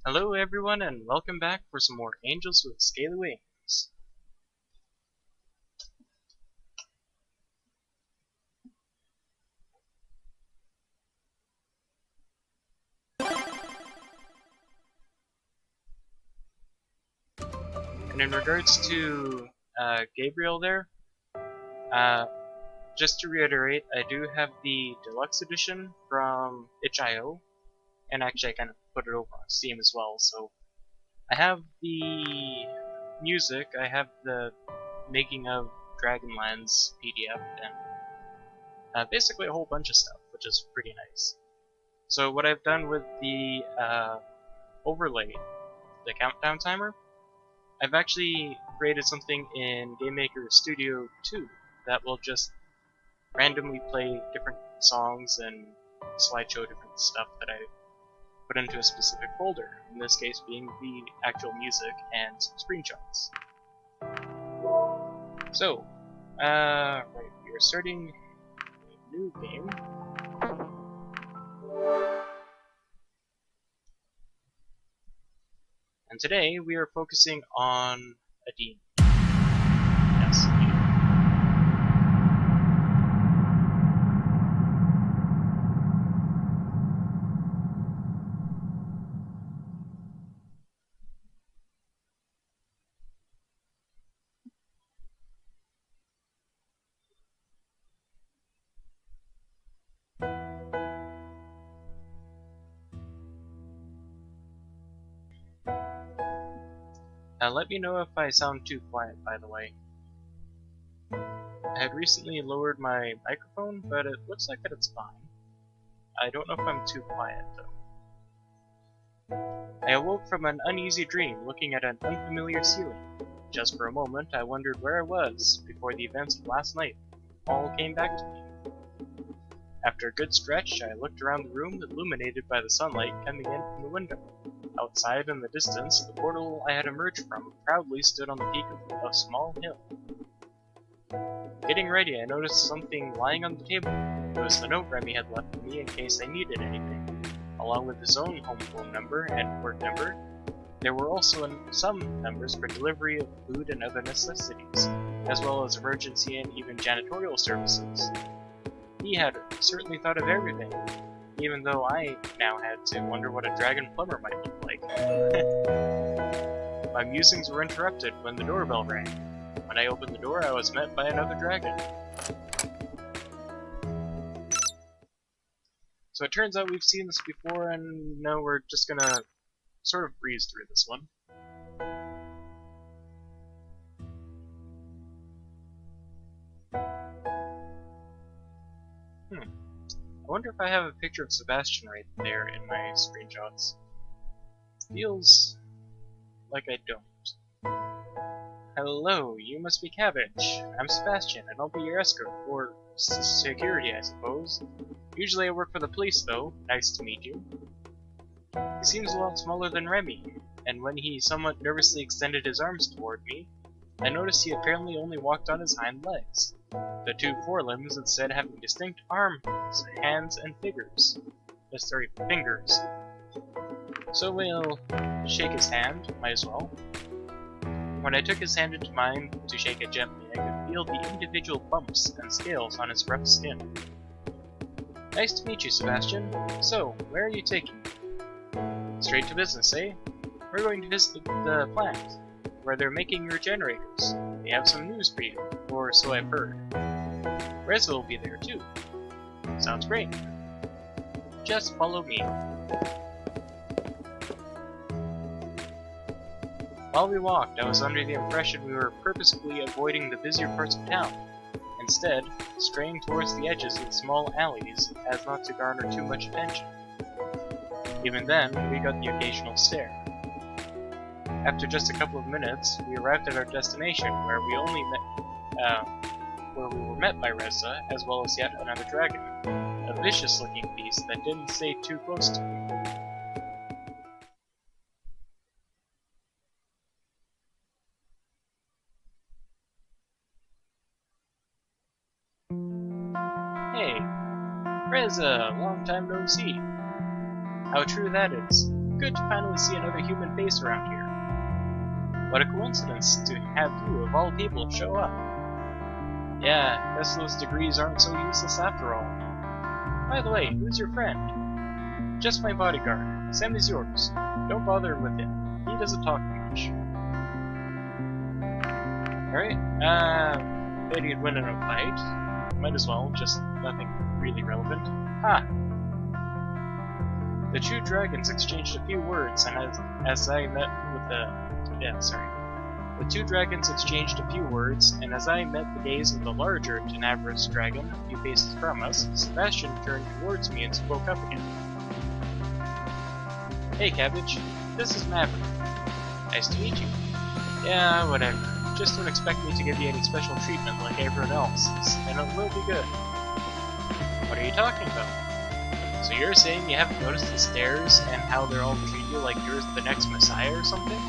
Hello everyone and welcome back for some more Angels with Scaly Wings. And in regards to Gabriel there, just to reiterate, I do have the deluxe edition from itch.io, and actually I kind of put it over on Steam as well, so I have the music, I have the making of Dragonlands PDF, and basically a whole bunch of stuff, which is pretty nice. So what I've done with the overlay, the countdown timer, I've actually created something in GameMaker Studio 2 that will just randomly play different songs and slideshow different stuff that I put into a specific folder, in this case being the actual music and some screenshots. So, right, we are starting a new game. And today we are focusing on a demon. Yes, a demon. Let me know if I sound too quiet, by the way. I had recently lowered my microphone, but it looks like that it's fine. I don't know if I'm too quiet, though. I awoke from an uneasy dream, looking at an unfamiliar ceiling. Just for a moment, I wondered where I was before the events of last night all came back to me. After a good stretch, I looked around the room, illuminated by the sunlight coming in from the window. Outside in the distance, the portal I had emerged from proudly stood on the peak of a small hill. Getting ready, I noticed something lying on the table. It was the note Remy had left for me in case I needed anything. Along with his own home phone number and work number, there were also some numbers for delivery of food and other necessities, as well as emergency and even janitorial services. He had certainly thought of everything, even though I now had to wonder what a dragon plumber might look like. My musings were interrupted when the doorbell rang. When I opened the door, I was met by another dragon. So it turns out we've seen this before, and now we're just gonna sort of breeze through this one. I wonder if I have a picture of Sebastian right there in my screenshots. Feels like I don't. Hello, you must be Cabbage. I'm Sebastian, and I'll be your escort, or security, I suppose. Usually I work for the police, though. Nice to meet you. He seems a lot smaller than Remy, and when he somewhat nervously extended his arms toward me, I noticed he apparently only walked on his hind legs. The two forelimbs instead having distinct arms, hands, and fingers. Fingers. So we'll shake his hand, might as well. When I took his hand into mine to shake it gently, I could feel the individual bumps and scales on his rough skin. Nice to meet you, Sebastian. So, where are you taking me? Straight to business, eh? We're going to visit the plant, where they're making your generators. They have some news for you, or so I've heard. Reza will be there too. Sounds great. Just follow me. While we walked, I was under the impression we were purposefully avoiding the busier parts of town, instead straying towards the edges of small alleys as not to garner too much attention. Even then, we got the occasional stare. After just a couple of minutes, we arrived at our destination, where we were met by Reza, as well as yet another dragon, a vicious-looking beast that didn't stay too close to me. Hey, Reza, long time no see. How true that is. Good to finally see another human face around here. What a coincidence to have you, of all people, show up. Yeah, guess those degrees aren't so useless after all. By the way, who's your friend? Just my bodyguard. Same as yours. Don't bother with him. He doesn't talk much. Alright, bet he'd win in a fight. Might as well, just nothing really relevant. Ha! The two dragons exchanged a few words, and as I met with the... The two dragons exchanged a few words, and as I met the gaze of the larger Tenebrous dragon a few paces from us, Sebastian turned towards me and spoke up again. Hey Cabbage, this is Maverick. Nice to meet you. Yeah, whatever. Just don't expect me to give you any special treatment like everyone else's, and it will be good. What are you talking about? So you're saying you haven't noticed the stairs and how they're all treat you like you're the next messiah or something?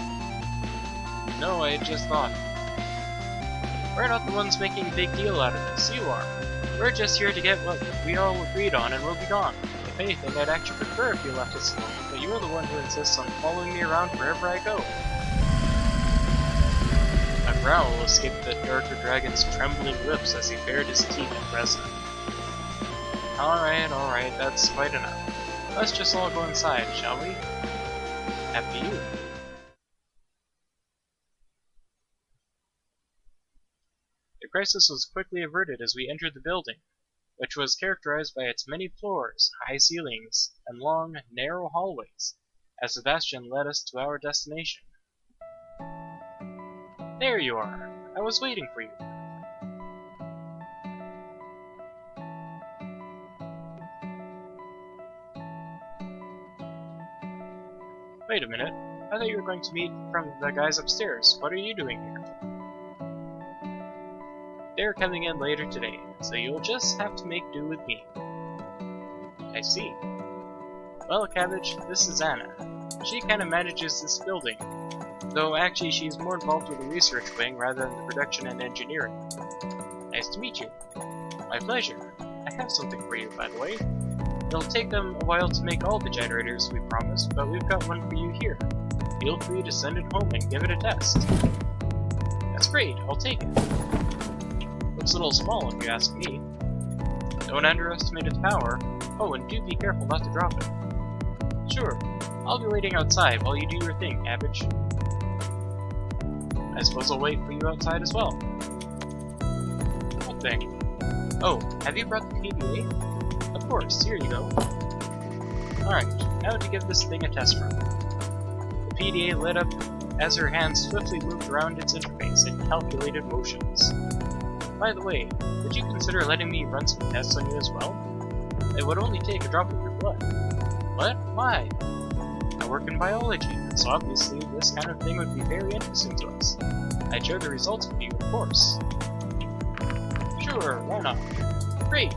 No, I just thought. We're not the ones making a big deal out of this, you are. We're just here to get what we all agreed on and we'll be gone. If anything, I'd actually prefer if you left us alone, but you're the one who insists on following me around wherever I go. A growl escaped the darker dragon's trembling lips as he bared his teeth in Resna. Alright, that's quite enough. Let's just all go inside, shall we? After you. The crisis was quickly averted as we entered the building, which was characterized by its many floors, high ceilings, and long, narrow hallways, as Sebastian led us to our destination. There you are! I was waiting for you. Wait a minute, I thought you were going to meet from the guys upstairs. What are you doing here? They're coming in later today, so you'll just have to make do with me. I see. Well, Cabbage, this is Anna. She kinda manages this building, though actually she's more involved with the research wing rather than the production and engineering. Nice to meet you. My pleasure. I have something for you, by the way. It'll take them a while to make all the generators we promised, but we've got one for you here. Feel free to send it home and give it a test. That's great, I'll take it. Looks a little small if you ask me. Don't underestimate its power. Oh, and do be careful not to drop it. Sure, I'll be waiting outside while you do your thing, Cabbage. I suppose I'll wait for you outside as well. What thing? Oh, have you brought the PDA? Of course, here you go. Alright, now to give this thing a test run. The PDA lit up as her hands swiftly moved around its interface in calculated motions. By the way, would you consider letting me run some tests on you as well? It would only take a drop of your blood. What? Why? I work in biology, so obviously this kind of thing would be very interesting to us. I'd share the results with you, of course. Sure, why not? Great!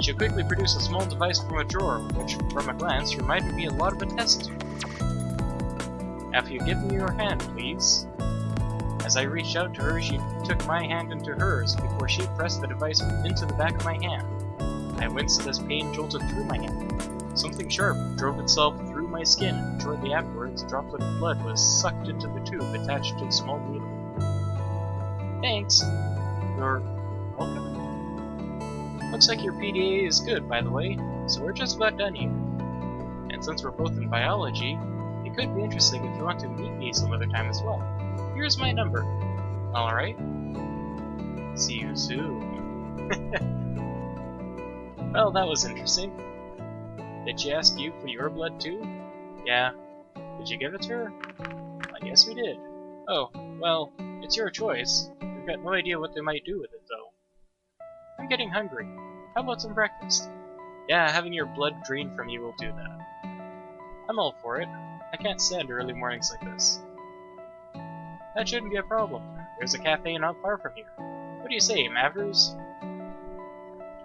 She quickly produced a small device from a drawer, which, from a glance, reminded me a lot of a test tube. After you give me your hand, please. As I reached out to her, she took my hand into hers before she pressed the device into the back of my hand. I winced as pain jolted through my hand. Something sharp drove itself through my skin, and shortly afterwards a droplet of blood was sucked into the tube attached to the small needle. Thanks. You're welcome. Looks like your PDA is good, by the way, so we're just about done here. And since we're both in biology, it could be interesting if you want to meet me some other time as well. Here's my number. Alright? See you soon. Well, that was interesting. Did she ask you for your blood too? Yeah. Did you give it to her? I guess we did. Oh, well, it's your choice. We've got no idea what they might do with it, though. I'm getting hungry. How about some breakfast? Yeah, having your blood drained from you will do that. I'm all for it. I can't stand early mornings like this. That shouldn't be a problem. There's a cafe not far from here. What do you say, Mavers?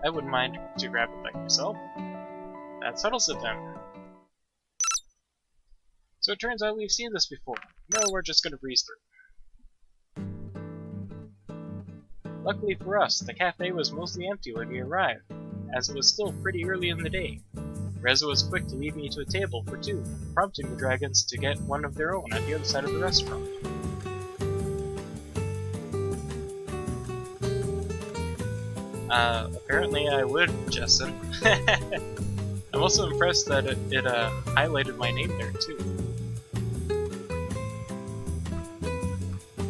I wouldn't mind to grab a bite myself. That settles it then. So it turns out we've seen this before. No, we're just gonna breeze through. Luckily for us, the cafe was mostly empty when we arrived, as it was still pretty early in the day. Reza was quick to lead me to a table for two, prompting the dragons to get one of their own at the other side of the restaurant. Apparently I would, Justin. I'm also impressed that it highlighted my name there, too.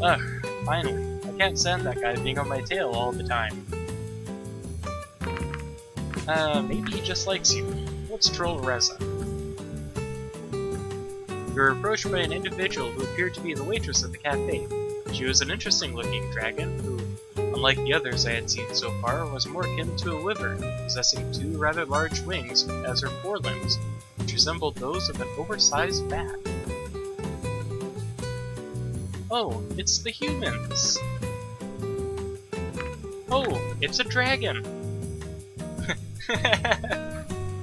Ugh, finally. I can't stand that guy being on my tail all the time. Maybe he just likes you. Let's troll Reza. You were approached by an individual who appeared to be the waitress at the cafe. She was an interesting-looking dragon who, unlike the others I had seen so far, was more akin to a wyvern, possessing two rather large wings as her forelimbs, which resembled those of an oversized bat. Oh, it's the humans! Oh, it's a dragon!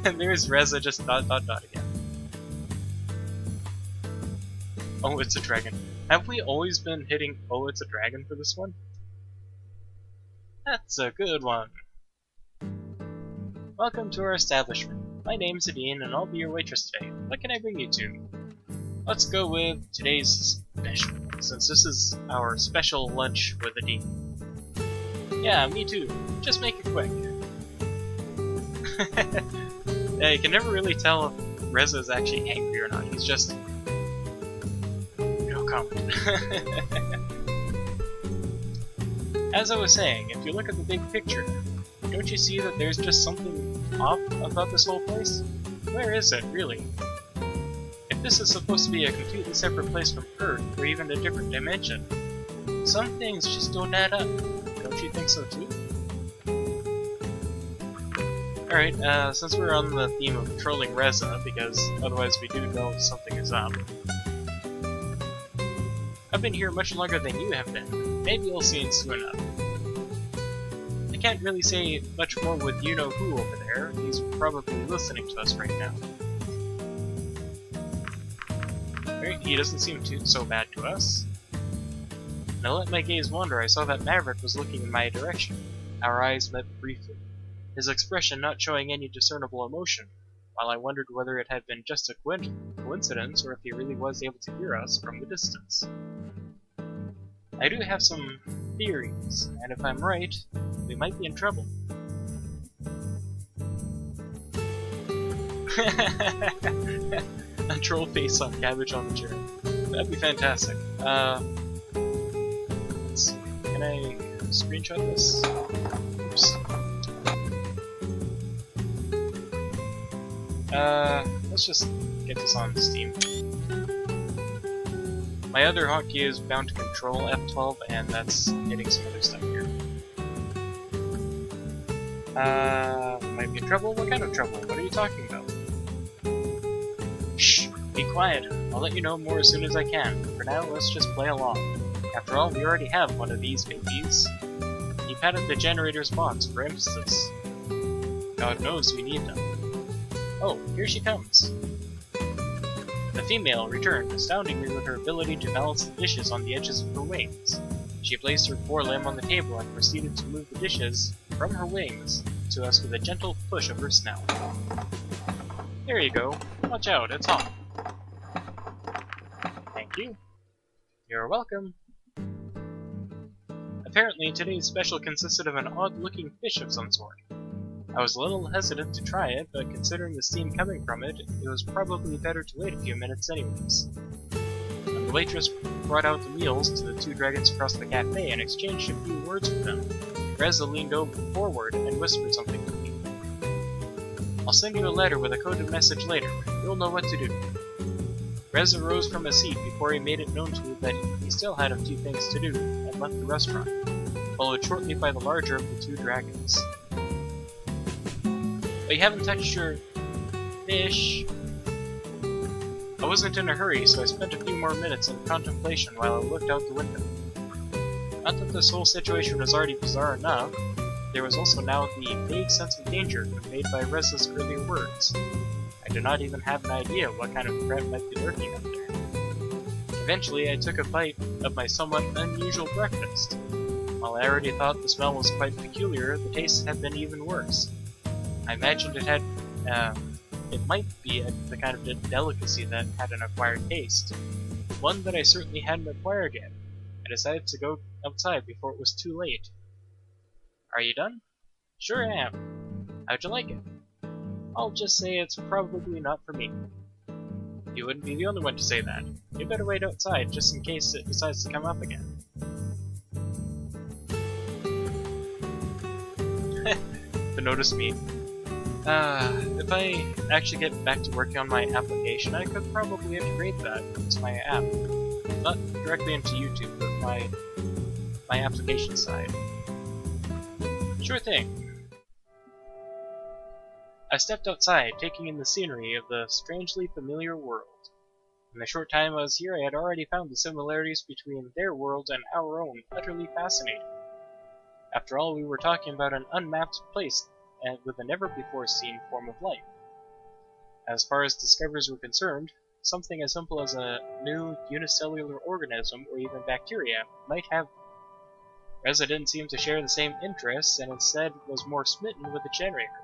And there's Reza just ... again. Oh, it's a dragon. Have we always been hitting oh, it's a dragon for this one? That's a good one. Welcome to our establishment. My name's Adine and I'll be your waitress today. What can I bring you to? Let's go with today's special, since this is our special lunch with Adine. Yeah, me too. Just make it quick. Yeah, you can never really tell if Reza is actually angry or not. He's just... no comment. As I was saying, if you look at the big picture, don't you see that there's just something off about this whole place? Where is it, really? If this is supposed to be a completely separate place from Earth, or even a different dimension, some things just don't add up. Don't you think so too? Alright, since we're on the theme of trolling Reza, because otherwise we do know something is up. I've been here much longer than you have been. Maybe you'll see it soon enough. I can't really say much more with you-know-who over there. He's probably listening to us right now. He doesn't seem so bad to us. And I let my gaze wander. I saw that Maverick was looking in my direction. Our eyes met briefly, his expression not showing any discernible emotion, while I wondered whether it had been just a coincidence or if he really was able to hear us from the distance. I do have some theories, and if I'm right, we might be in trouble. A troll face on Cabbage on the chair. That'd be fantastic. Let's see. Can I screenshot this? Oops. Let's just get this on Steam. My other hotkey is bound to control F12, and that's hitting some other stuff here. Might be in trouble? What kind of trouble? What are you talking about? Shh! Be quiet. I'll let you know more as soon as I can. For now, let's just play along. After all, we already have one of these babies. He patted the generator's box for emphasis. God knows we need them. Oh, here she comes. The female returned, astounding me with her ability to balance the dishes on the edges of her wings. She placed her forelimb on the table and proceeded to move the dishes from her wings to us with a gentle push of her snout. There you go. Watch out, it's hot. Thank you. You're welcome. Apparently, today's special consisted of an odd-looking fish of some sort. I was a little hesitant to try it, but considering the steam coming from it, it was probably better to wait a few minutes anyways. When the waitress brought out the meals to the two dragons across the cafe and exchanged a few words with them, Reza leaned forward and whispered something to me. I'll send you a letter with a coded message later. You'll know what to do. Reza rose from his seat before he made it known to me that he still had a few things to do and left the restaurant, followed shortly by the larger of the two dragons. But you haven't touched your fish. I wasn't in a hurry, so I spent a few more minutes in contemplation while I looked out the window. Not that this whole situation was already bizarre enough, there was also now the vague sense of danger conveyed by Reza's earlier words. I did not even have an idea what kind of threat might be lurking up there. Eventually, I took a bite of my somewhat unusual breakfast. While I already thought the smell was quite peculiar, the taste had been even worse. I imagined it had it might be the kind of delicacy that had an acquired taste. One that I certainly hadn't acquired yet. I decided to go outside before it was too late. Are you done? Sure I am. How'd you like it? I'll just say it's probably not for me. You wouldn't be the only one to say that. You better wait outside just in case it decides to come up again. But notice me. If I actually get back to working on my application, I could probably integrate that into my app. Not directly into YouTube, but my application side. Sure thing. I stepped outside, taking in the scenery of the strangely familiar world. In the short time I was here, I had already found the similarities between their world and our own utterly fascinating. After all, we were talking about an unmapped place and with a never-before-seen form of life. As far as discoveries were concerned, something as simple as a new unicellular organism or even bacteria might have. Reza didn't seem to share the same interests and instead was more smitten with the generator.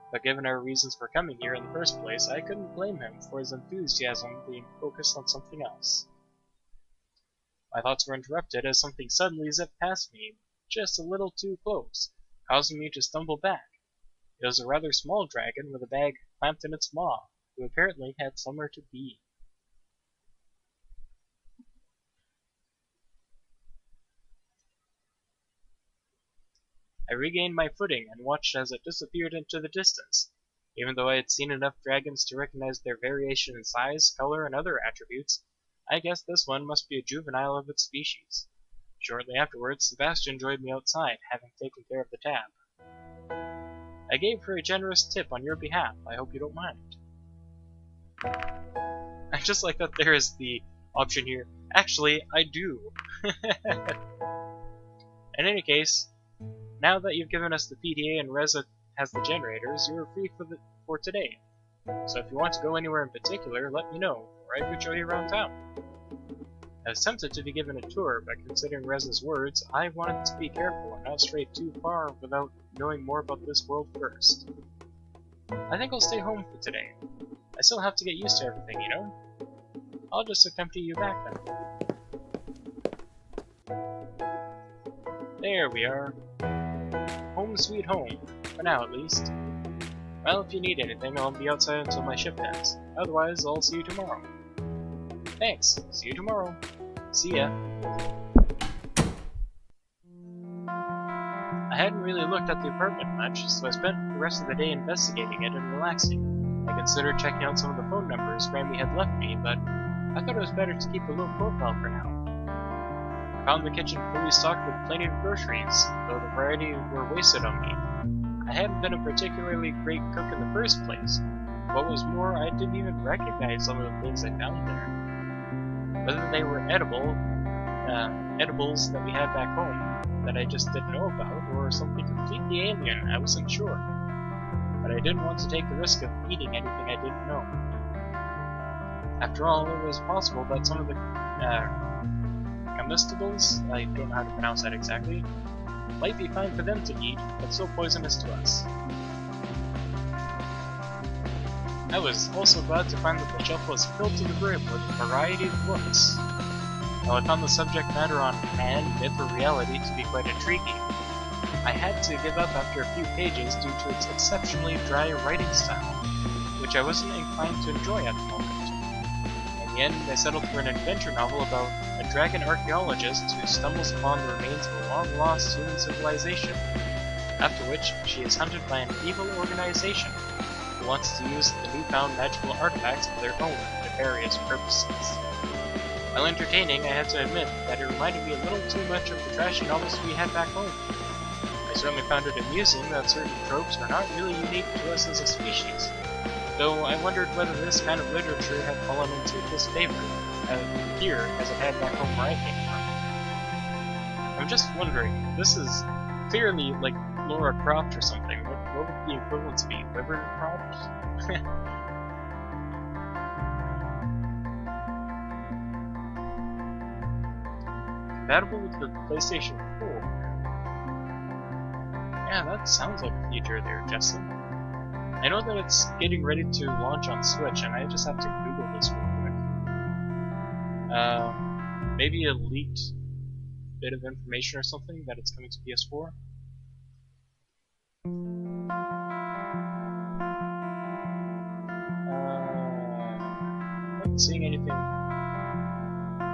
But given our reasons for coming here in the first place, I couldn't blame him for his enthusiasm being focused on something else. My thoughts were interrupted as something suddenly zipped past me, just a little too close, causing me to stumble back. It was a rather small dragon with a bag clamped in its maw, who apparently had somewhere to be. I regained my footing and watched as it disappeared into the distance. Even though I had seen enough dragons to recognize their variation in size, color, and other attributes, I guessed this one must be a juvenile of its species. Shortly afterwards, Sebastian joined me outside, having taken care of the tab. I gave her a generous tip on your behalf. I hope you don't mind. I just like that there is the option here. Actually, I do. In any case, now that you've given us the PDA and Reza has the generators, you're free for today. So if you want to go anywhere in particular, let me know, or I could show you around town. I was tempted to be given a tour, but considering Reza's words, I wanted to be careful and not stray too far without knowing more about this world first. I think I'll stay home for today. I still have to get used to everything, you know? I'll just accompany you back then. There we are. Home sweet home, for now at least. Well, if you need anything, I'll be outside until my shift ends. Otherwise, I'll see you tomorrow. Thanks. See you tomorrow. See ya. I hadn't really looked at the apartment much, so I spent the rest of the day investigating it and relaxing. I considered checking out some of the phone numbers Grammy had left me, but I thought it was better to keep a low profile for now. I found the kitchen fully stocked with plenty of groceries, though the variety were wasted on me. I hadn't been a particularly great cook in the first place. What was more, I didn't even recognize some of the things I found there. Whether they were edibles that we had back home that I just didn't know about, or something completely alien, I wasn't sure. But I didn't want to take the risk of eating anything I didn't know. After all, it was possible that some of the comestibles, I don't know how to pronounce that exactly, might be fine for them to eat, but still poisonous to us. I was also glad to find that the shelf was filled to the brim with a variety of books. While I found the subject matter on man, myth, or reality to be quite intriguing, I had to give up after a few pages due to its exceptionally dry writing style, which I wasn't inclined to enjoy at the moment. In the end, I settled for an adventure novel about a dragon archaeologist who stumbles upon the remains of a long-lost human civilization, after which she is hunted by an evil organization who wants to use the newfound magical artifacts for their own nefarious purposes. While entertaining, I have to admit that it reminded me a little too much of the trashy novels we had back home. I certainly found it amusing that certain tropes are not really unique to us as a species, though I wondered whether this kind of literature had fallen into disfavor here as it had back home where I came from. I'm just wondering, this is clearly like Laura Croft or something. What would the equivalence be? Liver Croft? Compatible with the PlayStation 4. Yeah, that sounds like a feature there, Justin. I know that it's getting ready to launch on Switch, and I just have to Google this real quick. Maybe a leaked bit of information or something that it's coming to PS4. Not seeing anything.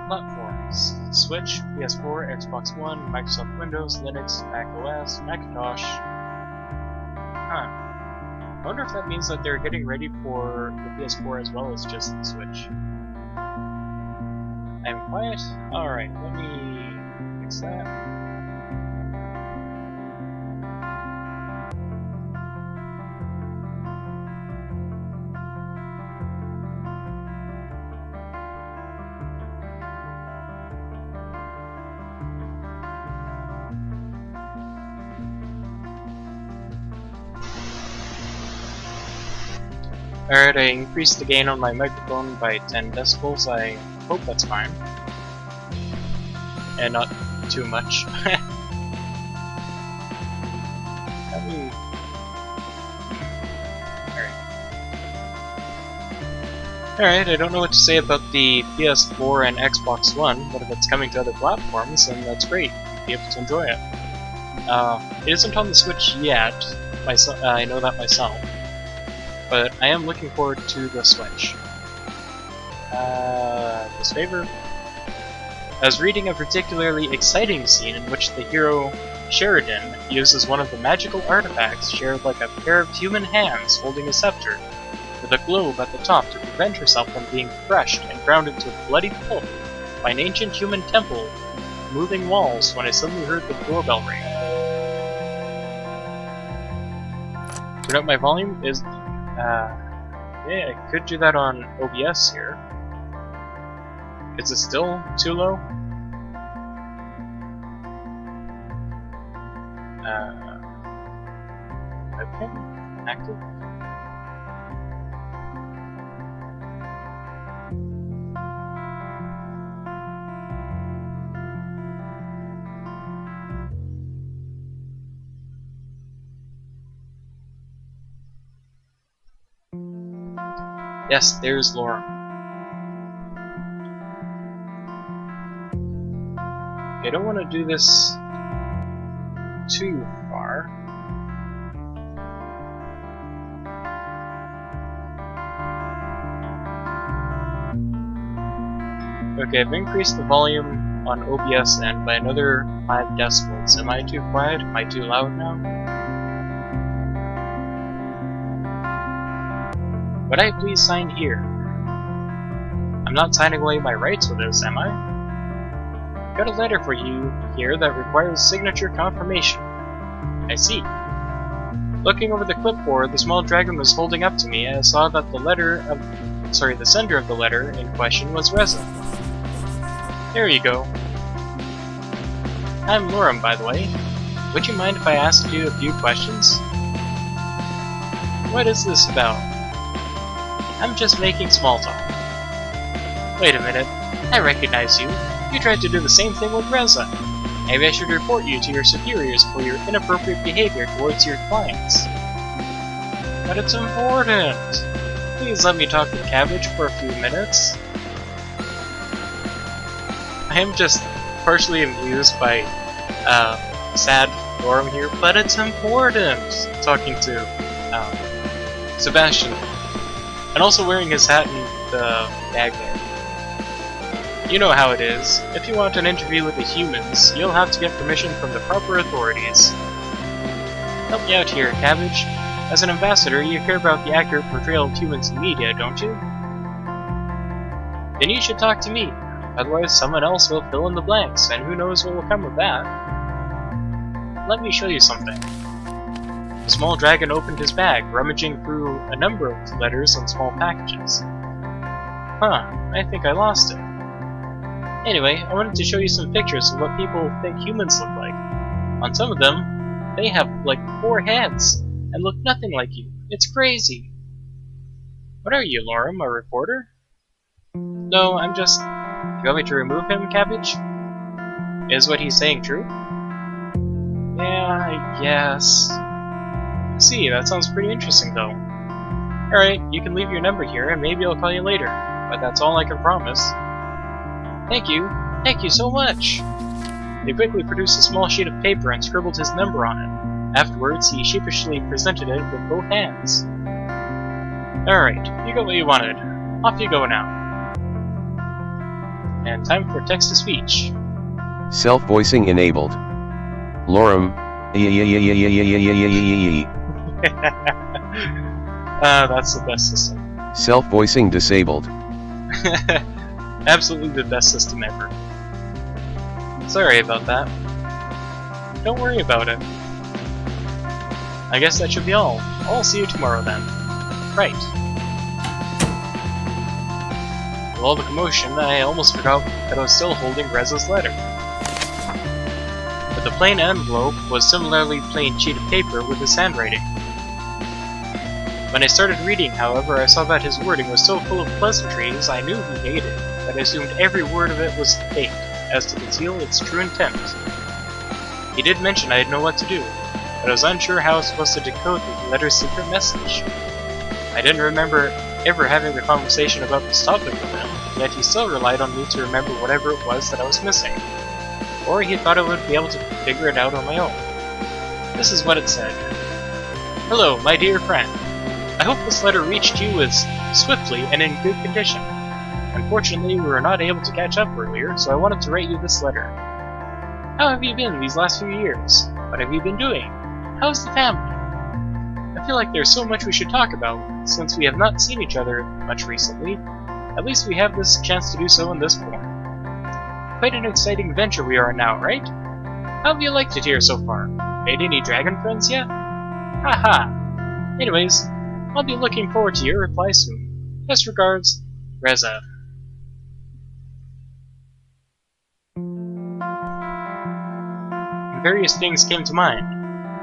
Platforms: Switch, PS4, Xbox One, Microsoft Windows, Linux, Mac OS, Macintosh. Huh. I wonder if that means that they're getting ready for the PS4 as well as just the Switch. I'm quiet? Alright, let me fix that. Alright, I increased the gain on my microphone by 10 decibels. I hope that's fine. And not too much. Alright, I don't know what to say about the PS4 and Xbox One, but if it's coming to other platforms, then that's great. You'll be able to enjoy it. It isn't on the Switch yet. I know that myself. But I am looking forward to the Switch. This favor? I was reading a particularly exciting scene in which the hero Sheridan uses one of the magical artifacts shared like a pair of human hands holding a scepter, with a globe at the top to prevent herself from being crushed and ground into bloody pulp by an ancient human temple moving walls when I suddenly heard the doorbell ring. Turn up my volume is... yeah, I could do that on OBS here. Is it still too low? Webcam? Active? Yes, there's Laura. I don't want to do this too far. Okay, I've increased the volume on OBS end by another 5 decibels. Am I too quiet? Am I too loud now? Would I please sign here? I'm not signing away my rights with this, am I? Got a letter for you here that requires signature confirmation. I see. Looking over the clipboard the small dragon was holding up to me, I saw that the sender of the letter in question was Reza. There you go. I'm Loram, by the way. Would you mind if I asked you a few questions? What is this about? I'm just making small talk. Wait a minute. I recognize you. You tried to do the same thing with Reza. Maybe I should report you to your superiors for your inappropriate behavior towards your clients. But it's important. Please let me talk with Cabbage for a few minutes. I am just partially amused by sad Loram here, but it's important talking to Sebastian. And also wearing his hat and the bag there. You know how it is. If you want an interview with the humans, you'll have to get permission from the proper authorities. Help me out here, Cabbage. As an ambassador, you care about the accurate portrayal of humans in media, don't you? Then you should talk to me. Otherwise, someone else will fill in the blanks, and who knows what will come of that. Let me show you something. The small dragon opened his bag, rummaging through a number of letters and small packages. Huh, I think I lost it. Anyway, I wanted to show you some pictures of what people think humans look like. On some of them, they have like 4 heads, and look nothing like you. It's crazy. What are you, Loram, a reporter? No, I'm just... You want me to remove him, Cabbage? Is what he's saying true? Yeah, I guess... See, that sounds pretty interesting, though. Alright, you can leave your number here and maybe I'll call you later, but that's all I can promise. Thank you so much! He quickly produced a small sheet of paper and scribbled his number on it. Afterwards, he sheepishly presented it with both hands. Alright, you got what you wanted. Off you go now. And time for text-to-speech. Self-voicing enabled. Lorem. That's the best system. Self-voicing disabled. Absolutely the best system ever. Sorry about that. Don't worry about it. I guess that should be all. I'll see you tomorrow then. Right. With all the commotion, I almost forgot that I was still holding Reza's letter. But the plain envelope was similarly plain sheet of paper with his handwriting. When I started reading, however, I saw that his wording was so full of pleasantries I knew he hated, that I assumed every word of it was faked, as to conceal its true intent. He did mention I'd know what to do, but I was unsure how I was supposed to decode the letter's secret message. I didn't remember ever having a conversation about this topic with him, yet he still relied on me to remember whatever it was that I was missing. Or he thought I would be able to figure it out on my own. This is what it said. Hello, my dear friend. I hope this letter reached you as swiftly and in good condition. Unfortunately, we were not able to catch up earlier, so I wanted to write you this letter. How have you been these last few years? What have you been doing? How's the family? I feel like there's so much we should talk about, since we have not seen each other much recently. At least we have this chance to do so in this form. Quite an exciting venture we are in now, right? How have you liked it here so far? Made any dragon friends yet? Haha! Anyways, I'll be looking forward to your reply soon. Best regards, Reza. Various things came to mind.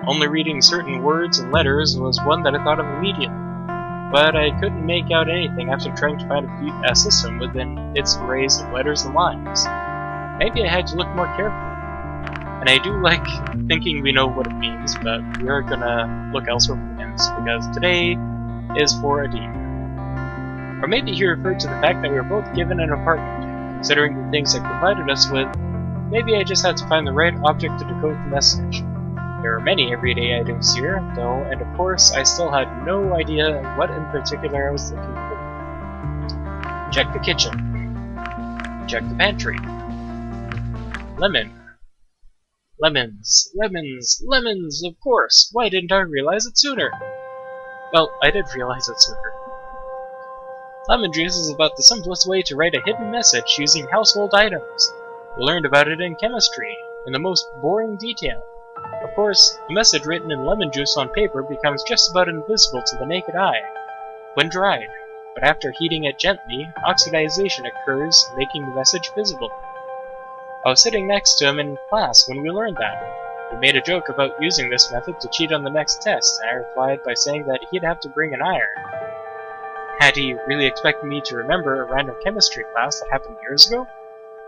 Only reading certain words and letters was one that I thought of immediately, but I couldn't make out anything after trying to find a system within its arrays of letters and lines. Maybe I had to look more carefully. And I do like thinking we know what it means, but we are gonna look elsewhere for hints, because today is for a demon. Or maybe he referred to the fact that we were both given an apartment. Considering the things I provided us with, maybe I just had to find the right object to decode the message. There are many everyday items here, though, and of course I still had no idea what in particular I was looking for. Check the kitchen. Check the pantry. Lemon. Lemons, lemons, lemons, of course! Why didn't I realize it sooner? Well, I did realize it sooner. Lemon juice is about the simplest way to write a hidden message using household items. We learned about it in chemistry, in the most boring detail. Of course, a message written in lemon juice on paper becomes just about invisible to the naked eye when dried, but after heating it gently, oxidization occurs, making the message visible. I was sitting next to him in class when we learned that. He made a joke about using this method to cheat on the next test, and I replied by saying that he'd have to bring an iron. Had he really expected me to remember a random chemistry class that happened years ago?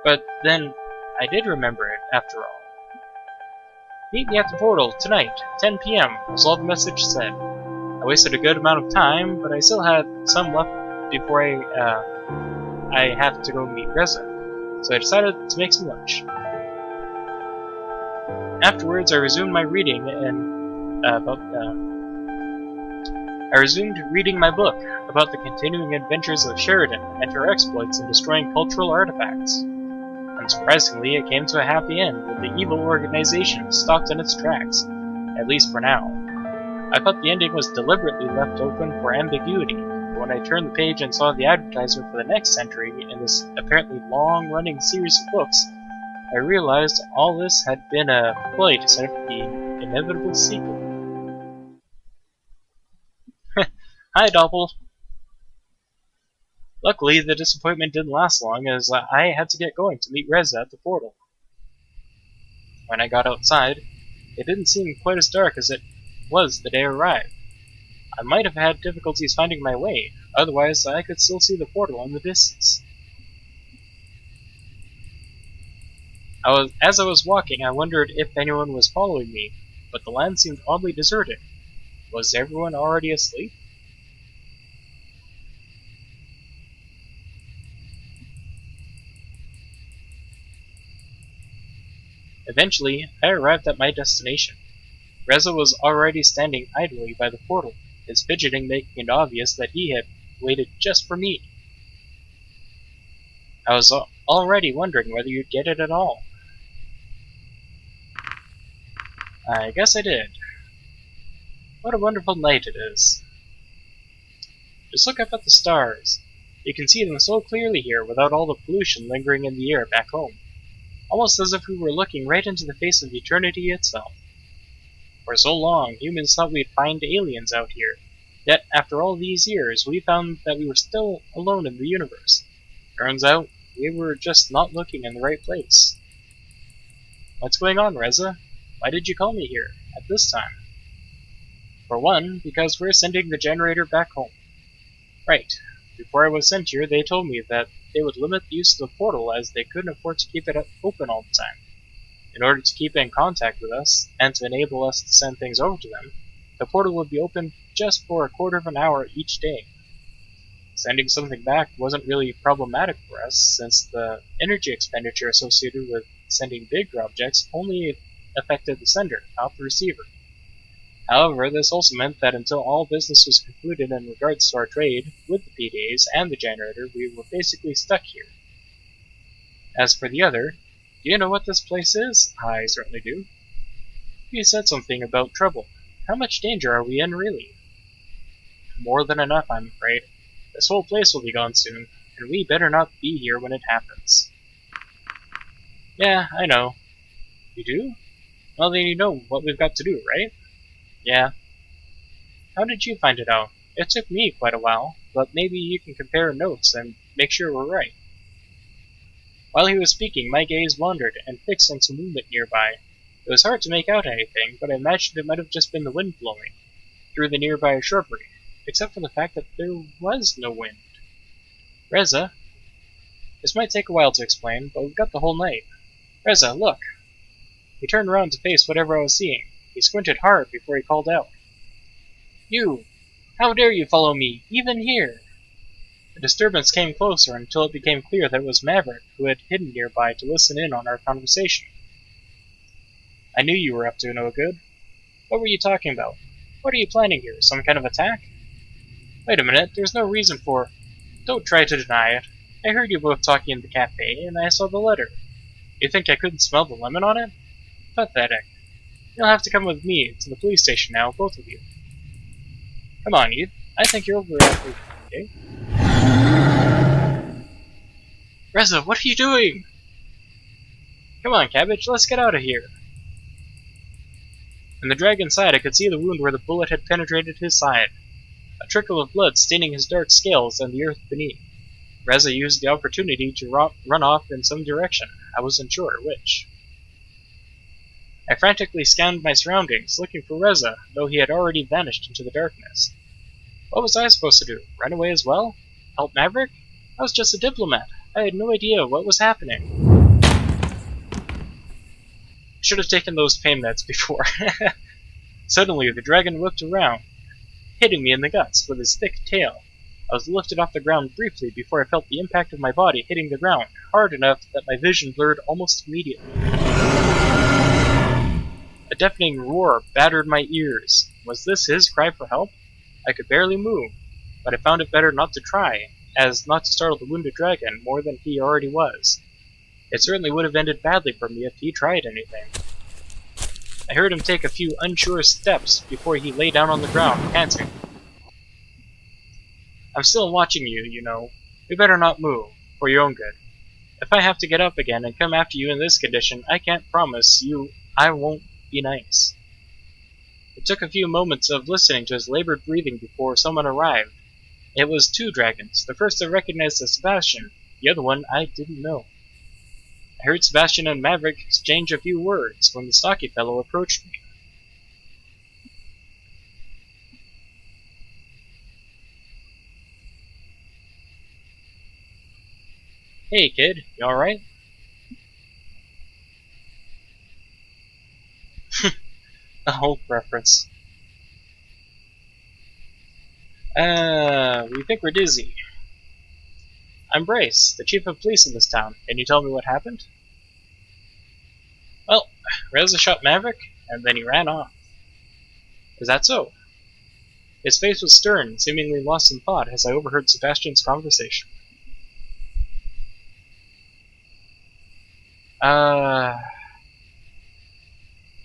But then, I did remember it, after all. Meet me at the portal, tonight, 10 p.m., was all the message said. I wasted a good amount of time, but I still had some left before I have to go meet Reza, so I decided to make some lunch. Afterwards, I resumed my reading I resumed reading my book about the continuing adventures of Sheridan and her exploits in destroying cultural artifacts. Unsurprisingly, it came to a happy end, with the evil organization stopped in its tracks, at least for now. I thought the ending was deliberately left open for ambiguity, but when I turned the page and saw the advertisement for the next entry in this apparently long-running series of books, I realized all this had been a ploy to set up the inevitable sequel. Hi, Doppel. Luckily, the disappointment didn't last long, as I had to get going to meet Reza at the portal. When I got outside, it didn't seem quite as dark as it was the day I arrived. I might have had difficulties finding my way, otherwise I could still see the portal in the distance. As I was walking, I wondered if anyone was following me, but the land seemed oddly deserted. Was everyone already asleep? Eventually, I arrived at my destination. Reza was already standing idly by the portal, his fidgeting making it obvious that he had waited just for me. I was already wondering whether you'd get it at all. I guess I did. What a wonderful night it is. Just look up at the stars. You can see them so clearly here without all the pollution lingering in the air back home. Almost as if we were looking right into the face of eternity itself. For so long, humans thought we'd find aliens out here. Yet, after all these years, we found that we were still alone in the universe. Turns out, we were just not looking in the right place. What's going on, Reza? Why did you call me here, at this time? For one, because we're sending the generator back home. Right. Before I was sent here, they told me that they would limit the use of the portal as they couldn't afford to keep it open all the time. In order to keep in contact with us, and to enable us to send things over to them, the portal would be open just for a quarter of an hour each day. Sending something back wasn't really problematic for us, since the energy expenditure associated with sending bigger objects only affected the sender, not the receiver. However, this also meant that until all business was concluded in regards to our trade with the PDAs and the generator, we were basically stuck here. As for the other, do you know what this place is? I certainly do. You said something about trouble. How much danger are we in, really? More than enough, I'm afraid. This whole place will be gone soon, and we better not be here when it happens. Yeah, I know. You do? Well, then you know what we've got to do, right? Yeah. How did you find it out? It took me quite a while, but maybe you can compare notes and make sure we're right. While he was speaking, my gaze wandered and fixed on some movement nearby. It was hard to make out anything, but I imagined it might have just been the wind blowing through the nearby shrubbery, except for the fact that there was no wind. Reza? This might take a while to explain, but we've got the whole night. Reza, look! He turned around to face whatever I was seeing. He squinted hard before he called out. You! How dare you follow me, even here? The disturbance came closer until it became clear that it was Maverick who had hidden nearby to listen in on our conversation. I knew you were up to no good. What were you talking about? What are you planning here, some kind of attack? Wait a minute, there's no reason for... Don't try to deny it. I heard you both talking in the cafe, and I saw the letter. You think I couldn't smell the lemon on it? Pathetic. You'll have to come with me to the police station now, both of you. Come on, Eve. I think you're overreacting, okay? Reza, what are you doing? Come on, Cabbage, let's get out of here. In the dragon's side, I could see the wound where the bullet had penetrated his side, a trickle of blood staining his dark scales and the earth beneath. Reza used the opportunity to run off in some direction. I wasn't sure which. I frantically scanned my surroundings, looking for Reza, though he had already vanished into the darkness. What was I supposed to do? Run away as well? Help Maverick? I was just a diplomat. I had no idea what was happening. Should have taken those pain meds before. Suddenly, the dragon whipped around, hitting me in the guts with his thick tail. I was lifted off the ground briefly before I felt the impact of my body hitting the ground, hard enough that my vision blurred almost immediately. A deafening roar battered my ears. Was this his cry for help? I could barely move, but I found it better not to try, as not to startle the wounded dragon more than he already was. It certainly would have ended badly for me if he tried anything. I heard him take a few unsure steps before he lay down on the ground, panting. I'm still watching you, you know. We better not move, for your own good. If I have to get up again and come after you in this condition, I can't promise you I won't be nice. It took a few moments of listening to his labored breathing before someone arrived. It was 2 dragons. The first I recognized as Sebastian, the other one I didn't know. I heard Sebastian and Maverick exchange a few words when the stocky fellow approached me. Hey kid, you alright? A Hulk reference. We think we're dizzy. I'm Brace, the chief of police in this town. Can you tell me what happened? Well, Reza shot Maverick, and then he ran off. Is that so? His face was stern, seemingly lost in thought as I overheard Sebastian's conversation.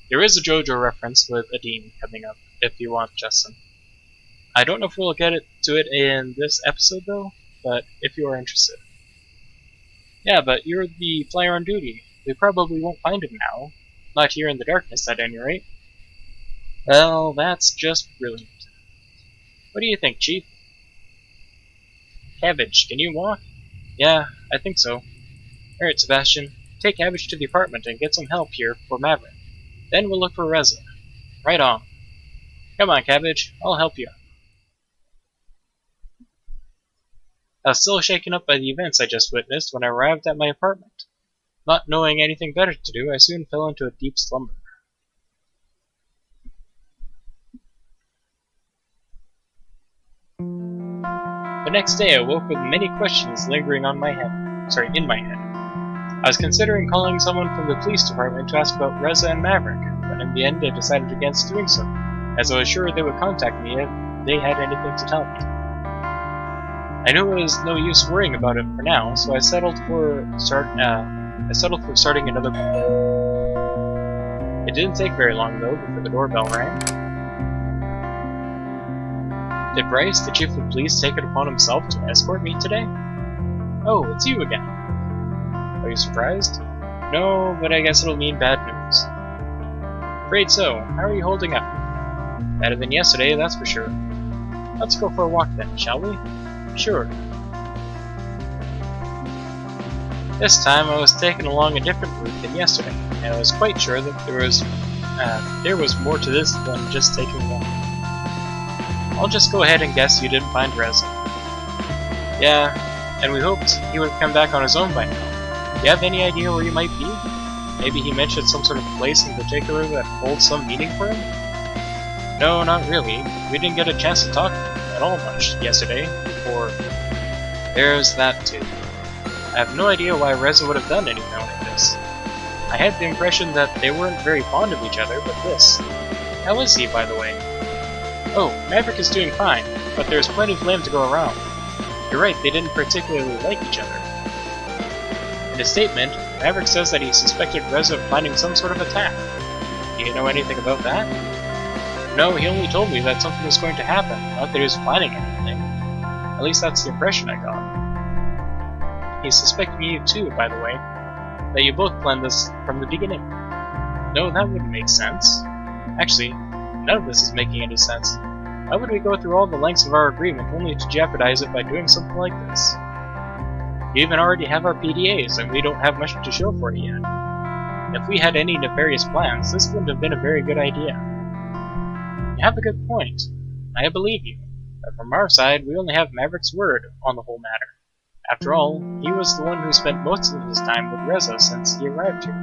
There is a JoJo reference with Adine coming up, if you want, Justin. I don't know if we'll get to it in this episode, though, but if you are interested. Yeah, but you're the flyer on duty. We probably won't find him now. Not here in the darkness, at any rate. Well, that's just brilliant. What do you think, Chief? Cabbage, can you walk? Yeah, I think so. Alright, Sebastian. Take Cabbage to the apartment and get some help here for Maverick. Then we'll look for Reza. Right on. Come on, Cabbage. I'll help you. I was still shaken up by the events I just witnessed when I arrived at my apartment. Not knowing anything better to do, I soon fell into a deep slumber. The next day I woke with many questions lingering in my head. I was considering calling someone from the police department to ask about Reza and Maverick, but in the end I decided against doing so, as I was sure they would contact me if they had anything to tell me. I knew it was no use worrying about it for now, so I settled for starting another plan. It didn't take very long though before the doorbell rang. Did Bryce, the chief of police, take it upon himself to escort me today? Oh, it's you again. Are you surprised? No, but I guess it'll mean bad news. Afraid so. How are you holding up? Better than yesterday, that's for sure. Let's go for a walk then, shall we? Sure. This time I was taken along a different route than yesterday, and I was quite sure that there was more to this than just taking a walk. I'll just go ahead and guess you didn't find Reza. Yeah, and we hoped he would come back on his own by now. Do you have any idea where he might be? Maybe he mentioned some sort of place in particular that holds some meaning for him? No, not really. We didn't get a chance to talk at all much yesterday, or there's that too. I have no idea why Reza would have done anything like this. I had the impression that they weren't very fond of each other, but this. How is he, by the way? Oh, Maverick is doing fine, but there's plenty of blame to go around. You're right, they didn't particularly like each other. In his statement, Maverick says that he suspected Reza of planning some sort of attack. Do you know anything about that? No, he only told me that something was going to happen, not that he was planning anything. At least that's the impression I got. He's suspecting you too, by the way, that you both planned this from the beginning. No, that wouldn't make sense. Actually, none of this is making any sense. Why would we go through all the lengths of our agreement only to jeopardize it by doing something like this? We even already have our PDAs, and we don't have much to show for it yet. If we had any nefarious plans, this wouldn't have been a very good idea. You have a good point. I believe you. But from our side, we only have Maverick's word on the whole matter. After all, he was the one who spent most of his time with Reza since he arrived here.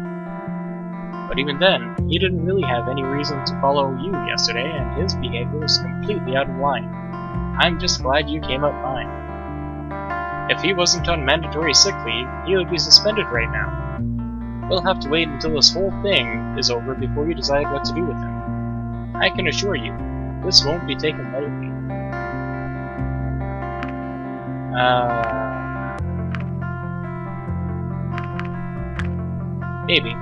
But even then, he didn't really have any reason to follow you yesterday, and his behavior was completely out of line. I'm just glad you came up fine. If he wasn't on mandatory sick leave, he would be suspended right now. We'll have to wait until this whole thing is over before we decide what to do with him. I can assure you, this won't be taken lightly. Maybe.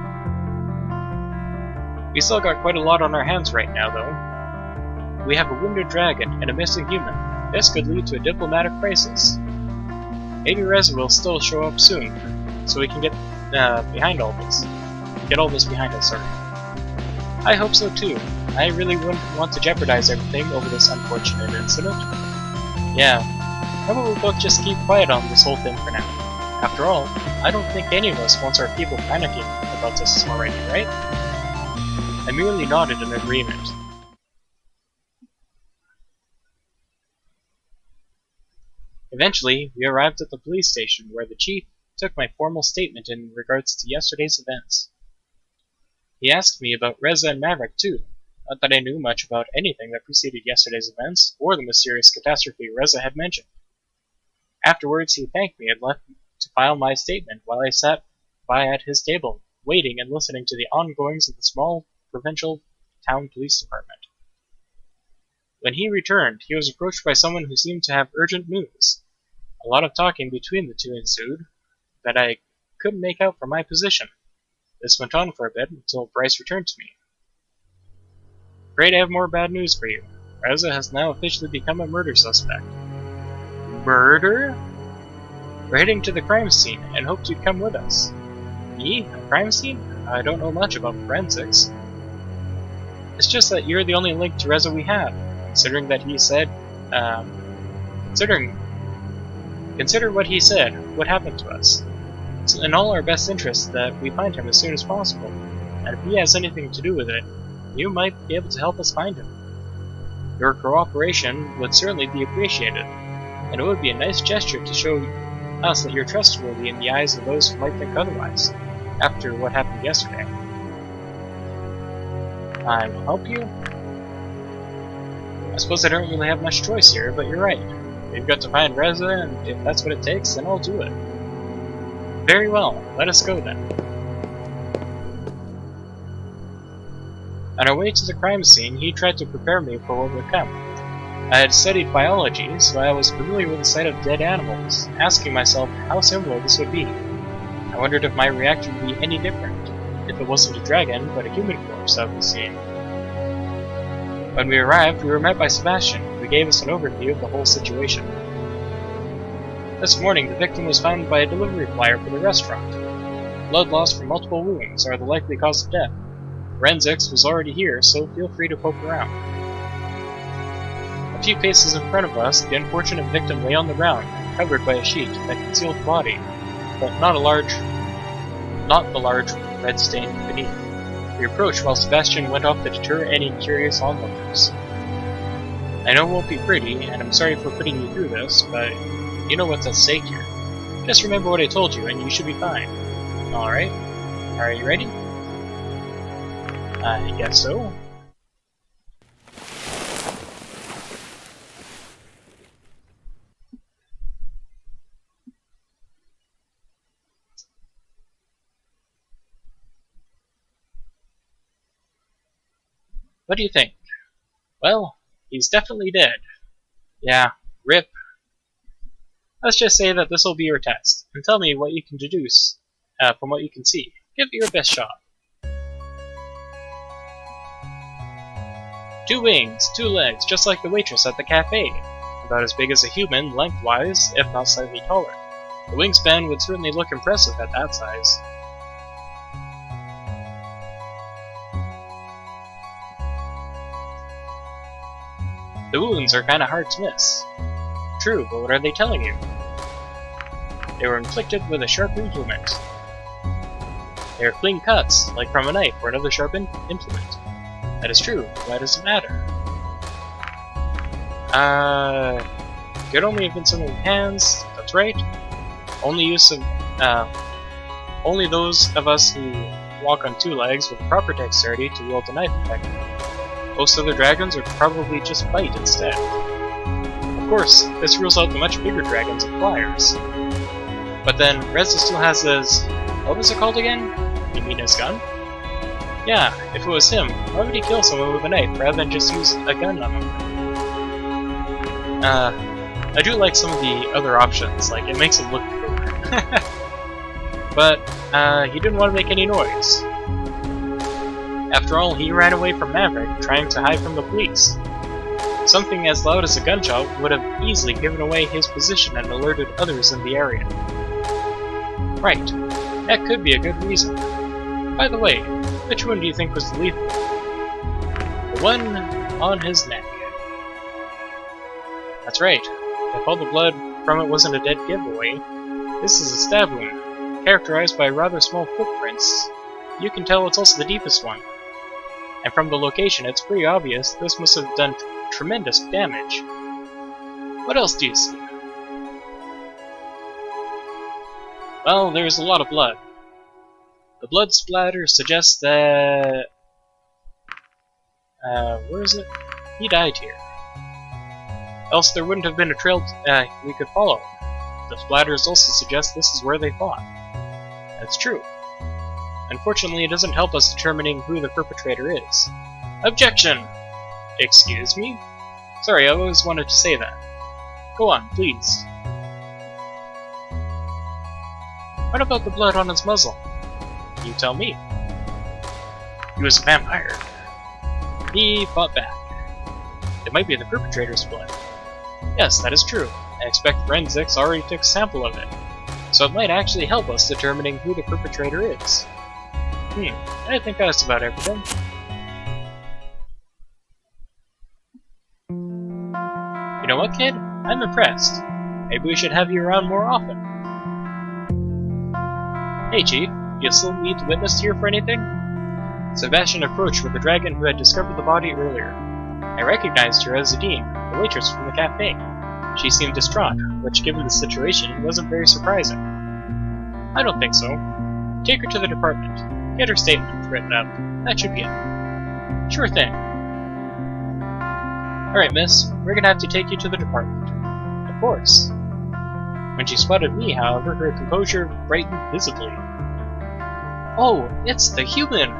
We still got quite a lot on our hands right now, though. We have a wounded dragon and a missing human. This could lead to a diplomatic crisis. Maybe Reza will still show up soon, so we can get behind all this. Get all this behind us, sorry. I hope so too. I really wouldn't want to jeopardize everything over this unfortunate incident. Yeah, how about we both just keep quiet on this whole thing for now? After all, I don't think any of us wants our people panicking about this already, right? I merely nodded in agreement. Eventually, we arrived at the police station where the chief took my formal statement in regards to yesterday's events. He asked me about Reza and Maverick too, not that I knew much about anything that preceded yesterday's events or the mysterious catastrophe Reza had mentioned. Afterwards, he thanked me and left to file my statement while I sat by at his table, waiting and listening to the ongoings of the small provincial town police department. When he returned, he was approached by someone who seemed to have urgent news. A lot of talking between the two ensued that I couldn't make out from my position. This went on for a bit until Bryce returned to me. Afraid I have more bad news for you. Reza has now officially become a murder suspect. Murder? We're heading to the crime scene and hoped you'd come with us. Me? A crime scene? I don't know much about forensics. It's just that you're the only link to Reza we have, considering that he said, Consider what he said, what happened to us. It's in all our best interests that we find him as soon as possible, and if he has anything to do with it, you might be able to help us find him. Your cooperation would certainly be appreciated, and it would be a nice gesture to show us that you're trustworthy in the eyes of those who might think otherwise, after what happened yesterday. I will help you? I suppose I don't really have much choice here, but you're right. We've got to find Reza, and if that's what it takes, then I'll do it. Very well, let us go then. On our way to the crime scene, he tried to prepare me for what would come. I had studied biology, so I was familiar with the sight of dead animals, asking myself how similar this would be. I wondered if my reaction would be any different, if it wasn't a dragon, but a human corpse I was seeing. When we arrived, we were met by Sebastian, who gave us an overview of the whole situation. This morning, the victim was found by a delivery flyer for the restaurant. Blood loss from multiple wounds are the likely cause of death. Forensics was already here, so feel free to poke around. A few paces in front of us, the unfortunate victim lay on the ground, covered by a sheet that concealed the body, but not the large red stain beneath. We approached while Sebastian went off to deter any curious onlookers. I know it won't be pretty, and I'm sorry for putting you through this, but you know what's at stake here. Just remember what I told you, and you should be fine. Alright. Are you ready? I guess so. What do you think? Well, he's definitely dead. Yeah, rip. Let's just say that this will be your test, and tell me what you can deduce from what you can see. Give it your best shot. 2 wings, 2 legs, just like the waitress at the cafe. About as big as a human, lengthwise, if not slightly taller. The wingspan would certainly look impressive at that size. The wounds are kinda hard to miss. True, but what are they telling you? They were inflicted with a sharp implement. They are clean cuts, like from a knife or another sharp implement. That is true. Why does it matter? Could only have been someone with hands. That's right. Only those of us who walk on 2 legs with proper dexterity to wield a knife effectively. Most other dragons would probably just bite instead. Of course, this rules out the much bigger dragons and flyers. But then, Reza still has his... what was it called again? You mean his gun? Yeah, if it was him, why would he kill someone with a knife rather than just use a gun on him? I do like some of the other options, like it makes him look cooler. But, he didn't want to make any noise. After all, he ran away from Maverick, trying to hide from the police. Something as loud as a gunshot would have easily given away his position and alerted others in the area. Right, that could be a good reason. By the way, which one do you think was the lethal? The one on his neck. That's right. If all the blood from it wasn't a dead giveaway, this is a stab wound, characterized by rather small footprints. You can tell it's also the deepest one. And from the location, it's pretty obvious this must have done tremendous damage. What else do you see? Well, there's a lot of blood. The blood splatter suggests that... where is it? He died here. Else there wouldn't have been a trail we could follow. The splatters also suggest this is where they fought. That's true. Unfortunately, it doesn't help us determining who the perpetrator is. Objection! Excuse me? Sorry, I always wanted to say that. Go on, please. What about the blood on his muzzle? You tell me. He was a vampire. He fought back. It might be the perpetrator's blood. Yes, that is true. I expect forensics already took a sample of it. So it might actually help us determining who the perpetrator is. I think that's about everything. You know what, kid? I'm impressed. Maybe we should have you around more often. Hey, Chief. Do you still need to witness here for anything? Sebastian approached with the dragon who had discovered the body earlier. I recognized her as Adine, the waitress from the cafe. She seemed distraught, which given the situation wasn't very surprising. I don't think so. Take her to the department. Get her statement written up. That should be it. Sure thing. Alright, miss. We're gonna have to take you to the department. Of course. When she spotted me, however, her composure brightened visibly. Oh, it's the human!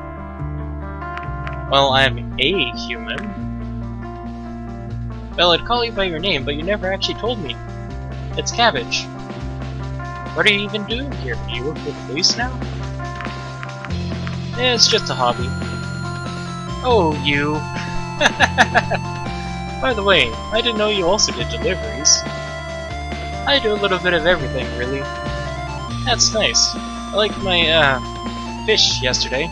Well, I'm a human. Well, I'd call you by your name, but you never actually told me. It's Cabbage. What are you even doing here? Do you work for the police now? It's just a hobby. Oh, you. By the way, I didn't know you also did deliveries. I do a little bit of everything, really. That's nice. I liked my, fish yesterday.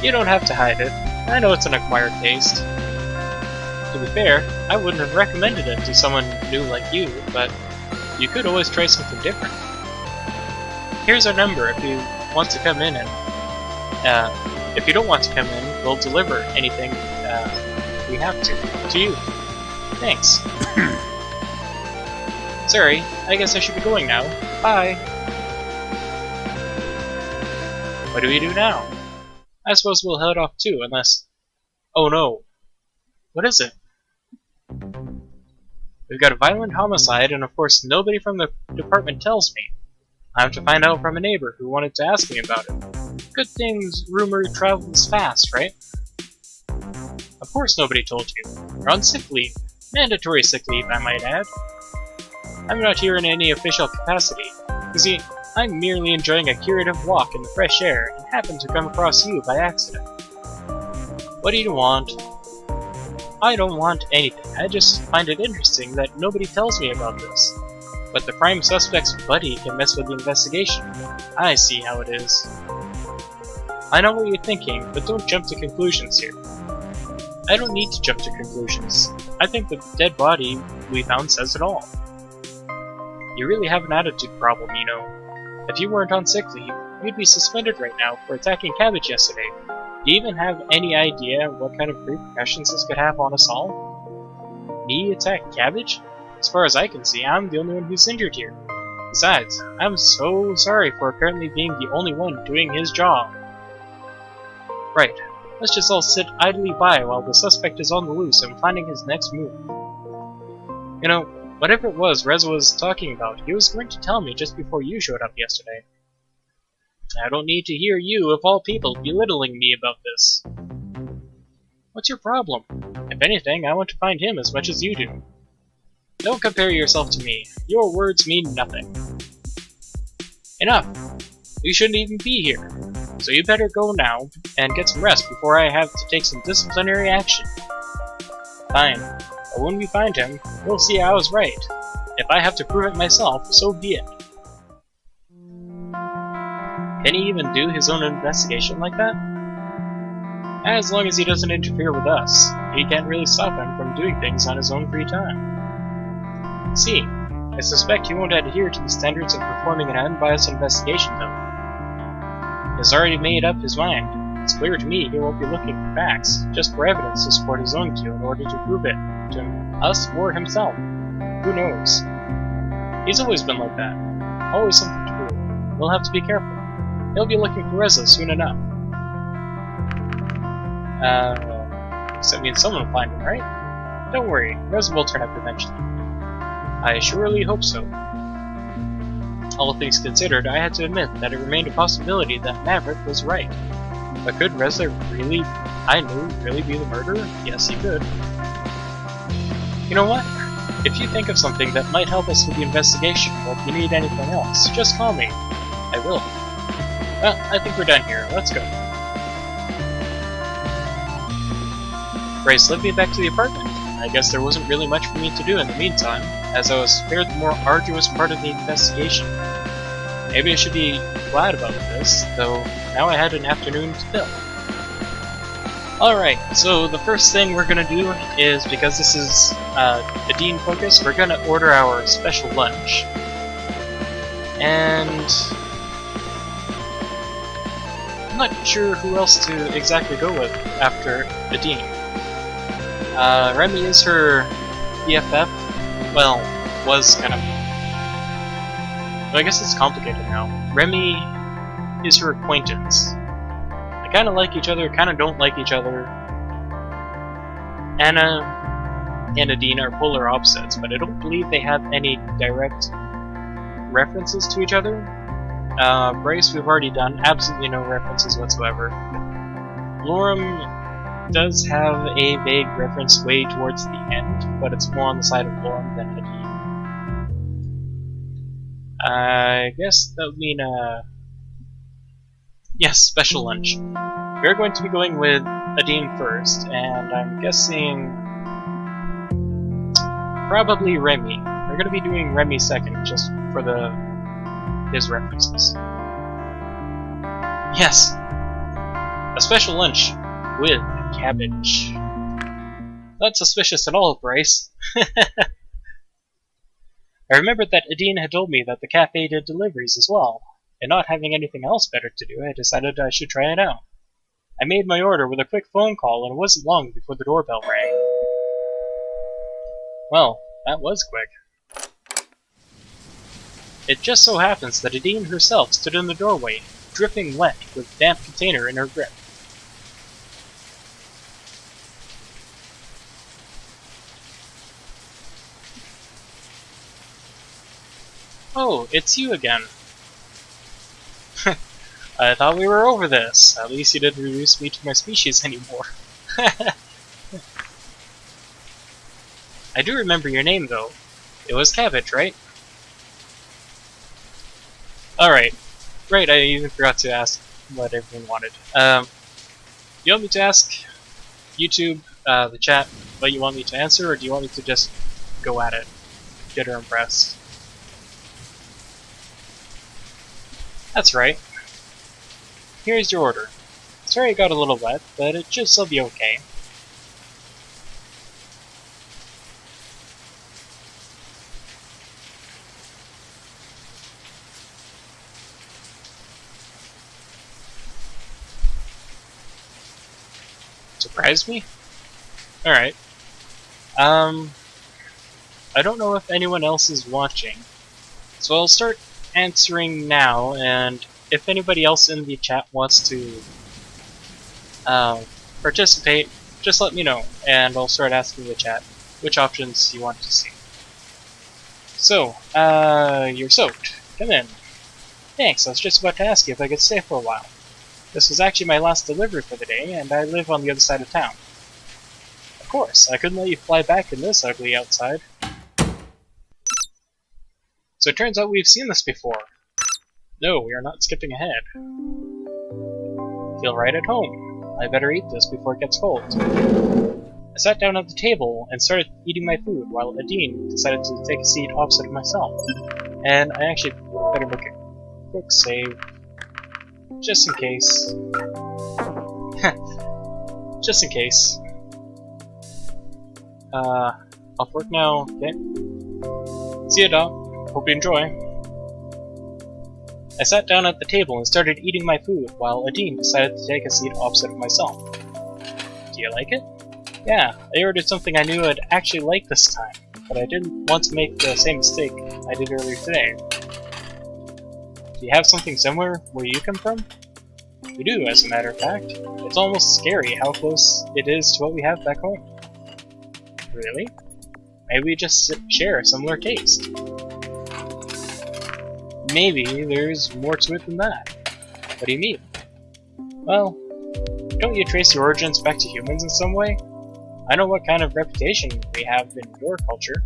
You don't have to hide it. I know it's an acquired taste. To be fair, I wouldn't have recommended it to someone new like you, but you could always try something different. Here's our number if you want to come in and, if you don't want to come in, we'll deliver anything, we have to you. Thanks. Sorry, I guess I should be going now. Bye. What do we do now? I suppose we'll head off too, unless... Oh no. What is it? We've got a violent homicide, and of course nobody from the department tells me. I have to find out from a neighbor who wanted to ask me about it. Good things rumor travels fast, right? Of course nobody told you. You're on sick leave. Mandatory sick leave, I might add. I'm not here in any official capacity. You see, I'm merely enjoying a curative walk in the fresh air and happened to come across you by accident. What do you want? I don't want anything. I just find it interesting that nobody tells me about this. But the prime suspect's buddy can mess with the investigation. I see how it is. I know what you're thinking, but don't jump to conclusions here. I don't need to jump to conclusions. I think the dead body we found says it all. You really have an attitude problem, you know. If you weren't on sick leave, you'd be suspended right now for attacking Cabbage yesterday. Do you even have any idea what kind of repercussions this could have on us all? Me attack Cabbage? As far as I can see, I'm the only one who's injured here. Besides, I'm so sorry for apparently being the only one doing his job. Right, let's just all sit idly by while the suspect is on the loose and planning his next move. You know, whatever it was Reza was talking about, he was going to tell me just before you showed up yesterday. I don't need to hear you, of all people, belittling me about this. What's your problem? If anything, I want to find him as much as you do. Don't compare yourself to me. Your words mean nothing. Enough! You shouldn't even be here. So you better go now and get some rest before I have to take some disciplinary action. Fine. But when we find him, we'll see I was right. If I have to prove it myself, so be it. Can he even do his own investigation like that? As long as he doesn't interfere with us, we can't really stop him from doing things on his own free time. See, I suspect he won't adhere to the standards of performing an unbiased investigation, though. He has already made up his mind. It's clear to me he won't be looking for facts, just for evidence to support his own view in order to prove it to us or himself. Who knows? He's always been like that. Always something to prove. We'll have to be careful. He'll be looking for Reza soon enough. So that means someone will find him, right? Don't worry, Reza will turn up eventually. I surely hope so. All things considered, I had to admit that it remained a possibility that Maverick was right. But could Reza really be the murderer? Yes, he could. You know what? If you think of something that might help us with the investigation, or if you need anything else, just call me. I will. Well, I think we're done here. Let's go. Bryce led me back to the apartment. I guess there wasn't really much for me to do in the meantime, as I was spared the more arduous part of the investigation. Maybe I should be glad about this, though now I had an afternoon to kill. Alright, so the first thing we're gonna do is, because this is a Dean focus, we're gonna order our special lunch. And I'm not sure who else to exactly go with after a Dean. Remy is her BFF. Well, was kind of... Well, I guess it's complicated now. Remy is her acquaintance. They kinda like each other, kinda don't like each other. Anna and Dean are polar opposites, but I don't believe they have any direct references to each other. Bryce we've already done, absolutely no references whatsoever. Lorem does have a vague reference way towards the end, but it's more on the side of Lorem than Adine. I guess that would mean, yes, special lunch. We're going to be going with Adine first, and I'm guessing probably Remy. We're going to be doing Remy second, just for his references. Yes! A special lunch with Cabbage. Not suspicious at all, Bryce. I remembered that Adine had told me that the cafe did deliveries as well, and not having anything else better to do, I decided I should try it out. I made my order with a quick phone call, and it wasn't long before the doorbell rang. Well, that was quick. It just so happens that Adine herself stood in the doorway, dripping wet, with a damp container in her grip. Oh, it's you again. I thought we were over this. At least you didn't reduce me to my species anymore. I do remember your name, though. It was Cabbage, right? Alright. Right, I even forgot to ask what everyone wanted. You want me to ask YouTube, the chat, what you want me to answer, or do you want me to just go at it? Get her impressed. That's right. Here's your order. Sorry it got a little wet, but it should still be okay. Surprised me? Alright. I don't know if anyone else is watching, so I'll start answering now, and if anybody else in the chat wants to participate, just let me know, and I'll start asking the chat which options you want to see. So, you're soaked. Come in. Thanks, I was just about to ask you if I could stay for a while. This was actually my last delivery for the day, and I live on the other side of town. Of course, I couldn't let you fly back in this ugly outside. So it turns out we've seen this before. No, we are not skipping ahead. Feel right at home. I better eat this before it gets cold. I sat down at the table and started eating my food while Adine decided to take a seat opposite of myself. And I actually better make a quick save. Just in case. Just in case. Off work now. Okay. See ya, Doc. Hope you enjoy. I sat down at the table and started eating my food while Adine decided to take a seat opposite of myself. Do you like it? Yeah, I ordered something I knew I'd actually like this time, but I didn't want to make the same mistake I did earlier today. Do you have something similar where you come from? We do, as a matter of fact. It's almost scary how close it is to what we have back home. Really? Maybe we just share a similar taste. maybe there's more to it than that. What do you mean? Well, don't you trace your origins back to humans in some way? I know what kind of reputation we have in your culture.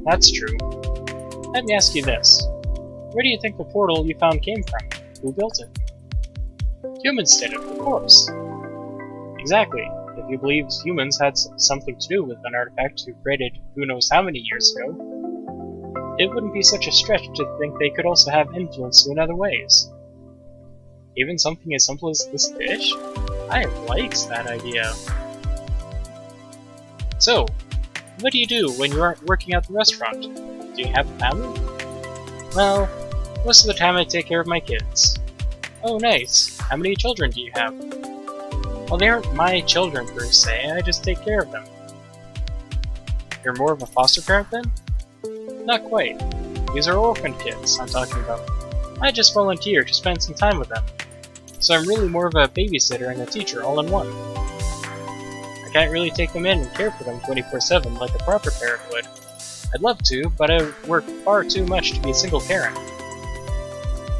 That's true. Let me ask you this. Where do you think the portal you found came from? Who built it? Humans did it, of course. Exactly. If you believe humans had something to do with an artifact you created who knows how many years ago, it wouldn't be such a stretch to think they could also have influence in other ways. Even something as simple as this dish? I liked that idea. So, what do you do when you aren't working at the restaurant? Do you have a family? Well, most of the time I take care of my kids. Oh, nice. How many children do you have? Well, they aren't my children per se, I just take care of them. You're more of a foster parent then? Not quite. These are orphan kids I'm talking about. I just volunteer to spend some time with them. So I'm really more of a babysitter and a teacher all in one. I can't really take them in and care for them 24/7 like a proper parent would. I'd love to, but I work far too much to be a single parent.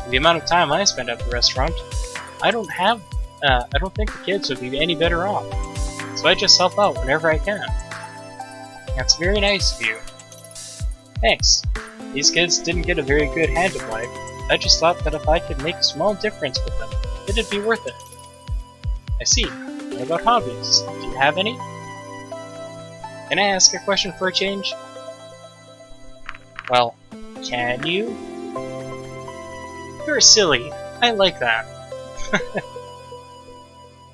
The amount of time I spend at the restaurant, I don't think the kids would be any better off. So I just help out whenever I can. That's very nice of you. Thanks. These kids didn't get a very good hand of life. I just thought that if I could make a small difference with them, it'd be worth it. I see. What about hobbies? Do you have any? Can I ask a question for a change? Well, can you? You're silly. I like that.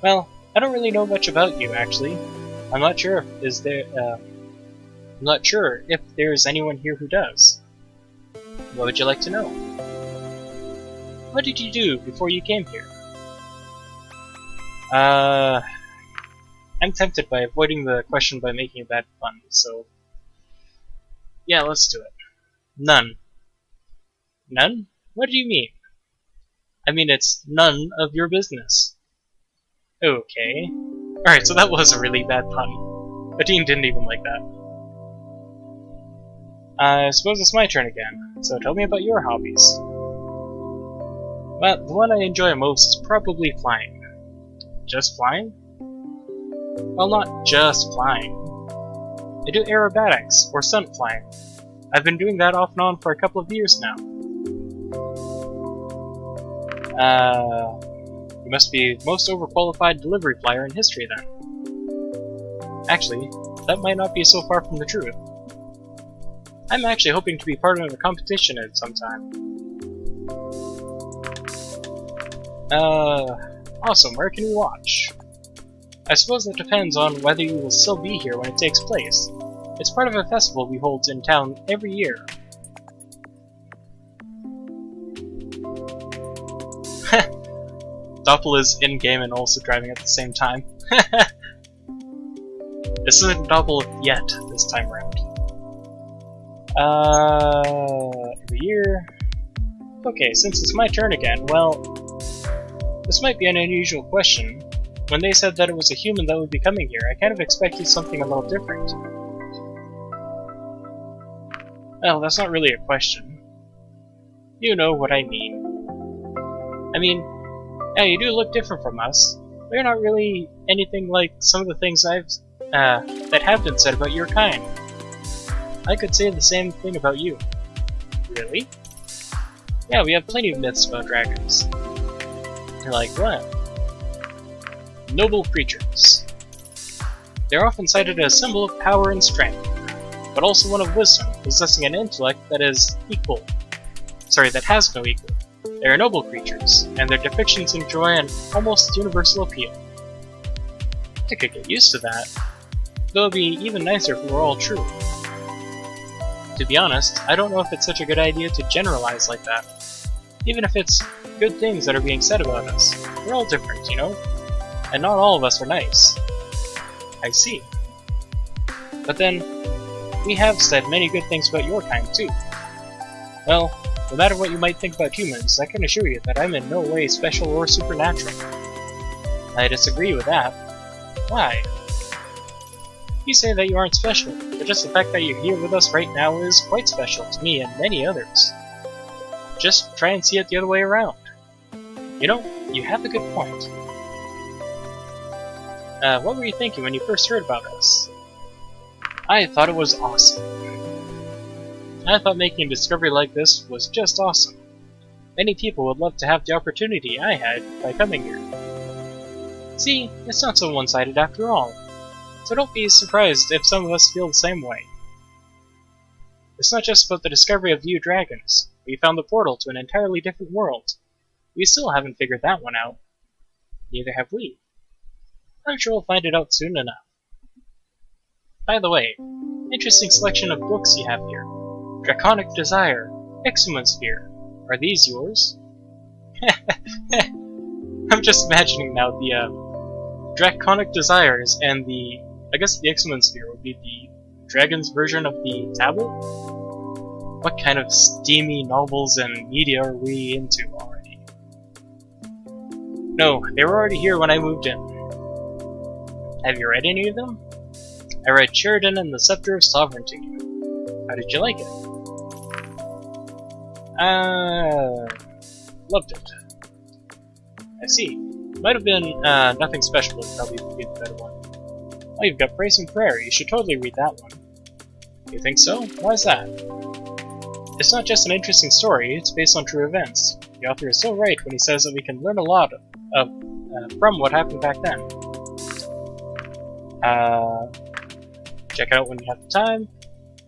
Well, I don't really know much about you, actually. I'm not sure if there's anyone here who does. What would you like to know? What did you do before you came here? I'm tempted by avoiding the question by making a bad pun, so... yeah, let's do it. None. None? What do you mean? I mean, it's none of your business. Okay. Alright, so that was a really bad pun. But Dean didn't even like that. I suppose it's my turn again, so tell me about your hobbies. Well, the one I enjoy most is probably flying. Just flying? Well, not just flying. I do aerobatics, or stunt flying. I've been doing that off and on for a couple of years now. You must be the most overqualified delivery flyer in history then. Actually, that might not be so far from the truth. I'm actually hoping to be part of a competition at some time. Awesome, where can we watch? I suppose that depends on whether you will still be here when it takes place. It's part of a festival we hold in town every year. Doppel is in-game and also driving at the same time. This isn't Doppel yet, this time around. Every year... Okay, since it's my turn again, well... this might be an unusual question. When they said that it was a human that would be coming here, I kind of expected something a little different. Well, that's not really a question. You know what I mean. I mean, yeah, you do look different from us, but you're not really anything like some of the things that have been said about your kind. I could say the same thing about you. Really? Yeah, we have plenty of myths about dragons. Like what? Noble creatures. They're often cited as a symbol of power and strength, but also one of wisdom, possessing an intellect that has no equal. They are noble creatures, and their depictions enjoy an almost universal appeal. I could get used to that, though it'd be even nicer if we were all true. To be honest, I don't know if it's such a good idea to generalize like that. Even if it's good things that are being said about us. We're all different, you know? And not all of us are nice. I see. But then, we have said many good things about your kind, too. Well, no matter what you might think about humans, I can assure you that I'm in no way special or supernatural. I disagree with that. Why? You say that you aren't special, but just the fact that you're here with us right now is quite special to me and many others. just try and see it the other way around. You know, you have a good point. What were you thinking when you first heard about us? I thought it was awesome. I thought making a discovery like this was just awesome. Many people would love to have the opportunity I had by coming here. See, it's not so one-sided after all. So don't be surprised if some of us feel the same way. It's not just about the discovery of new dragons. We found the portal to an entirely different world. We still haven't figured that one out. Neither have we. I'm sure we'll find it out soon enough. By the way, interesting selection of books you have here. Draconic Desire, Exhuman Sphere. Are these yours? I'm just imagining now the Draconic Desires and I guess the Exhuman Sphere would be the dragon's version of the tablet? What kind of steamy novels and media are we into already? No, they were already here when I moved in. Have you read any of them? I read Sheridan and the Scepter of Sovereignty. How did you like it? Loved it. I see. Might have been Nothing Special would probably be the better one. Oh, you've got Praise and Prayer. You should totally read that one. You think so? Why's that? It's not just an interesting story, it's based on true events. The author is so right when he says that we can learn a lot from what happened back then. Check it out when you have the time.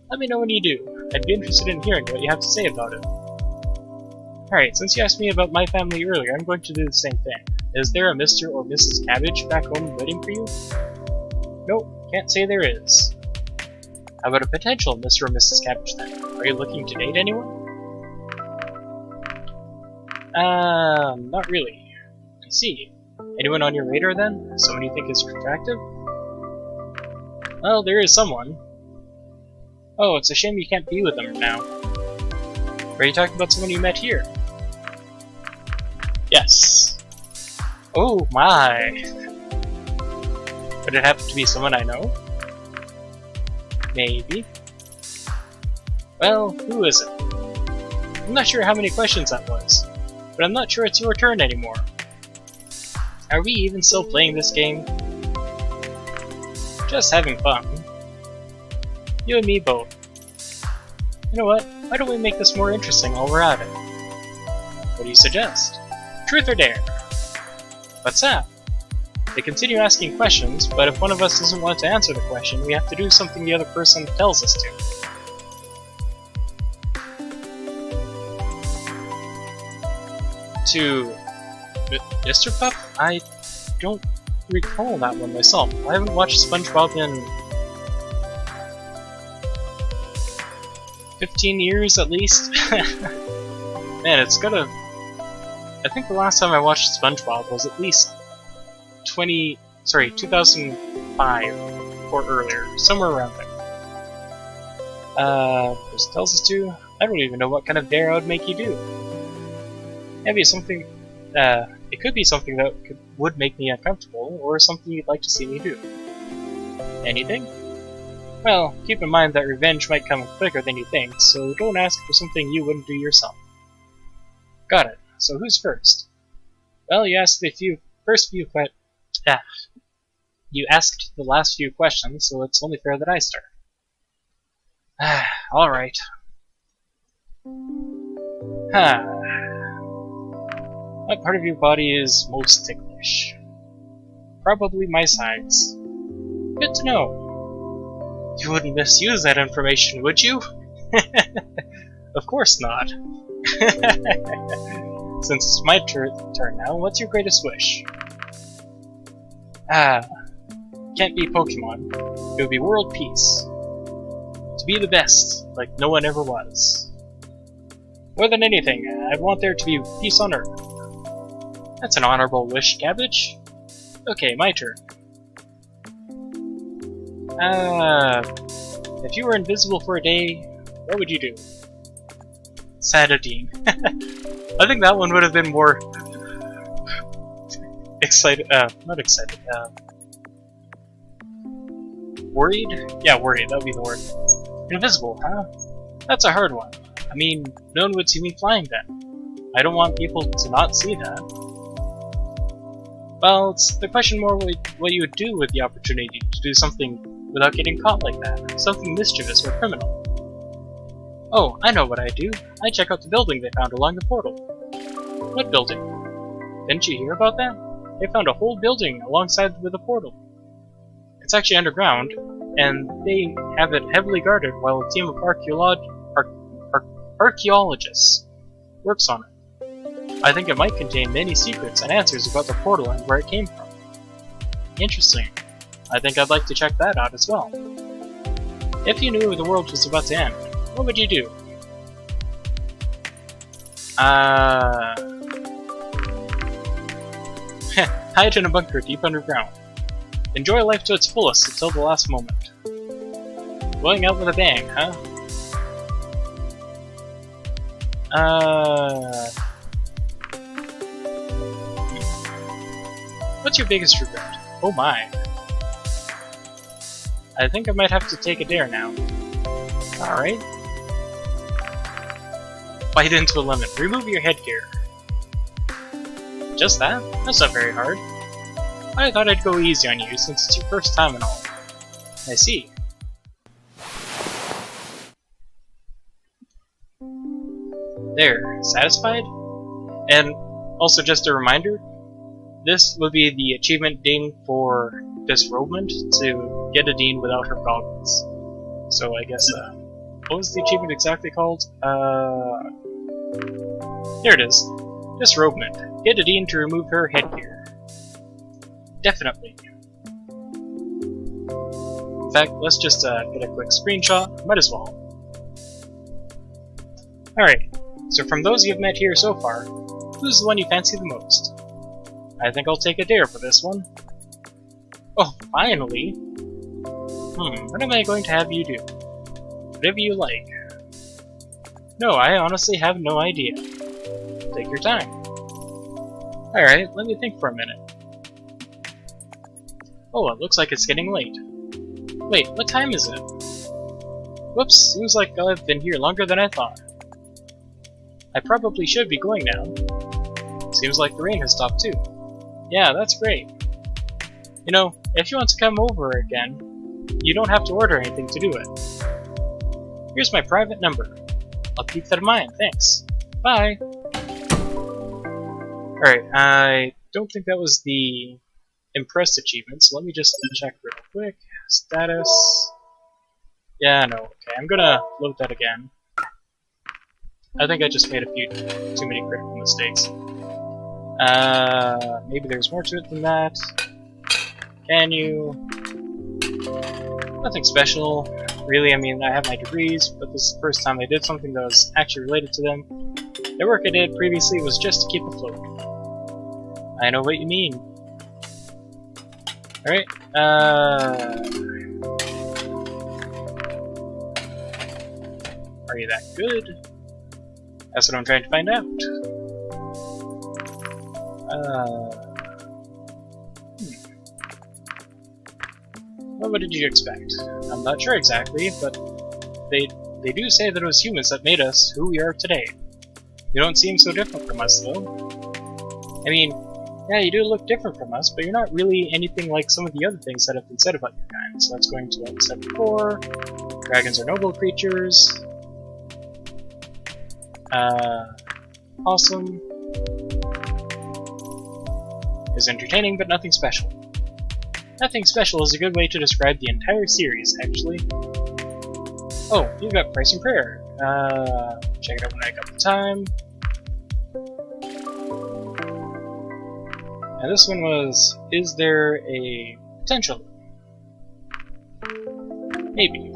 Let me know when you do. I'd be interested in hearing what you have to say about it. Alright, since you asked me about my family earlier, I'm going to do the same thing. Is there a Mr. or Mrs. Cabbage back home waiting for you? Nope, can't say there is. How about a potential Mr. or Mrs. Cabbage then? Are you looking to date anyone? Not really. I see. Anyone on your radar then? Someone you think is attractive? Well, there is someone. Oh, it's a shame you can't be with them now. Are you talking about someone you met here? Yes. Oh my! Would it happen to be someone I know? Maybe. Well, who is it? I'm not sure how many questions that was, but I'm not sure it's your turn anymore. Are we even still playing this game? Just having fun. You and me both. You know what? Why don't we make this more interesting while we're at it? What do you suggest? Truth or dare? What's that? They continue asking questions, but if one of us doesn't want to answer the question, we have to do something the other person tells us to. To Mr. Puff? I don't recall that one myself. I haven't watched SpongeBob in 15 years at least. Man, it's gotta... I think the last time I watched SpongeBob was at least 2005 or earlier, somewhere around there. This tells us to... I don't even know what kind of dare I would make you do. Maybe something... it could be something that would make me uncomfortable, or something you'd like to see me do. Anything? Well, keep in mind that revenge might come quicker than you think, so don't ask for something you wouldn't do yourself. Got it. So who's first? Well, you asked the You asked the last few questions, so it's only fair that I start. Alright. What part of your body is most ticklish? Probably my sides. Good to know. You wouldn't misuse that information, would you? Of course not. Since it's my turn now, what's your greatest wish? Can't be Pokemon. It would be world peace. To be the best, like no one ever was. More than anything, I want there to be peace on Earth. That's an honorable wish, Cabbage. Okay, my turn. If you were invisible for a day, what would you do? Sadadine. I think that one would have been more excited, not excited, worried? Yeah, worried, that would be the word. Invisible, huh? That's a hard one. I mean, no one would see me flying then. I don't want people to not see that. Well, it's the question more what you would do with the opportunity to do something without getting caught like that. Something mischievous or criminal. Oh, I know what I do. I check out the building they found along the portal. What building? Didn't you hear about that? They found a whole building alongside with the portal. It's actually underground, and they have it heavily guarded while a team of archaeologists works on it. I think it might contain many secrets and answers about the portal and where it came from. Interesting. I think I'd like to check that out as well. If you knew the world was about to end, what would you do? Hide in a bunker deep underground. Enjoy life to its fullest until the last moment. Going out with a bang, huh? What's your biggest regret? Oh my. I think I might have to take a dare now. Alright. Bite into a lemon. Remove your headgear. Just that? That's not very hard. I thought I'd go easy on you since it's your first time and all. I see. There, satisfied? And also just a reminder, this would be the achievement ding for disrobement to get a Dean without her goggles. So I guess, what was the achievement exactly called? There it is. Disrobement. Get a Dean to remove her headgear. Definitely. In fact, let's just get a quick screenshot. Might as well. Alright, so from those you've met here so far, who's the one you fancy the most? I think I'll take a dare for this one. Oh, finally! What am I going to have you do? Whatever you like. No, I honestly have no idea. Take your time. Alright, let me think for a minute. Oh, it looks like it's getting late. Wait, what time is it? Whoops, seems like I've been here longer than I thought. I probably should be going now. Seems like the rain has stopped too. Yeah, that's great. You know, if you want to come over again, you don't have to order anything to do it. Here's my private number. I'll keep that in mind, thanks. Bye! Alright, I don't think that was the impressed achievement, so let me just check real quick. Status. Yeah, no, okay, I'm gonna load that again. I think I just made a few too many critical mistakes. Maybe there's more to it than that. Can you? Nothing special. Really, I mean, I have my degrees, but this is the first time I did something that was actually related to them. The work I did previously was just to keep afloat. I know what you mean. Alright, are you that good? That's what I'm trying to find out. Well, what did you expect? I'm not sure exactly, but they do say that it was humans that made us who we are today. You don't seem so different from us, though. I mean, yeah, you do look different from us, but you're not really anything like some of the other things that have been said about your kind. So that's going to like step 4. Dragons are noble creatures. Awesome. Is entertaining, but nothing special. Nothing special is a good way to describe the entire series, actually. Oh, you've got Price and Prayer. Check it out when I got the time. And this one was, is there a potential? Maybe.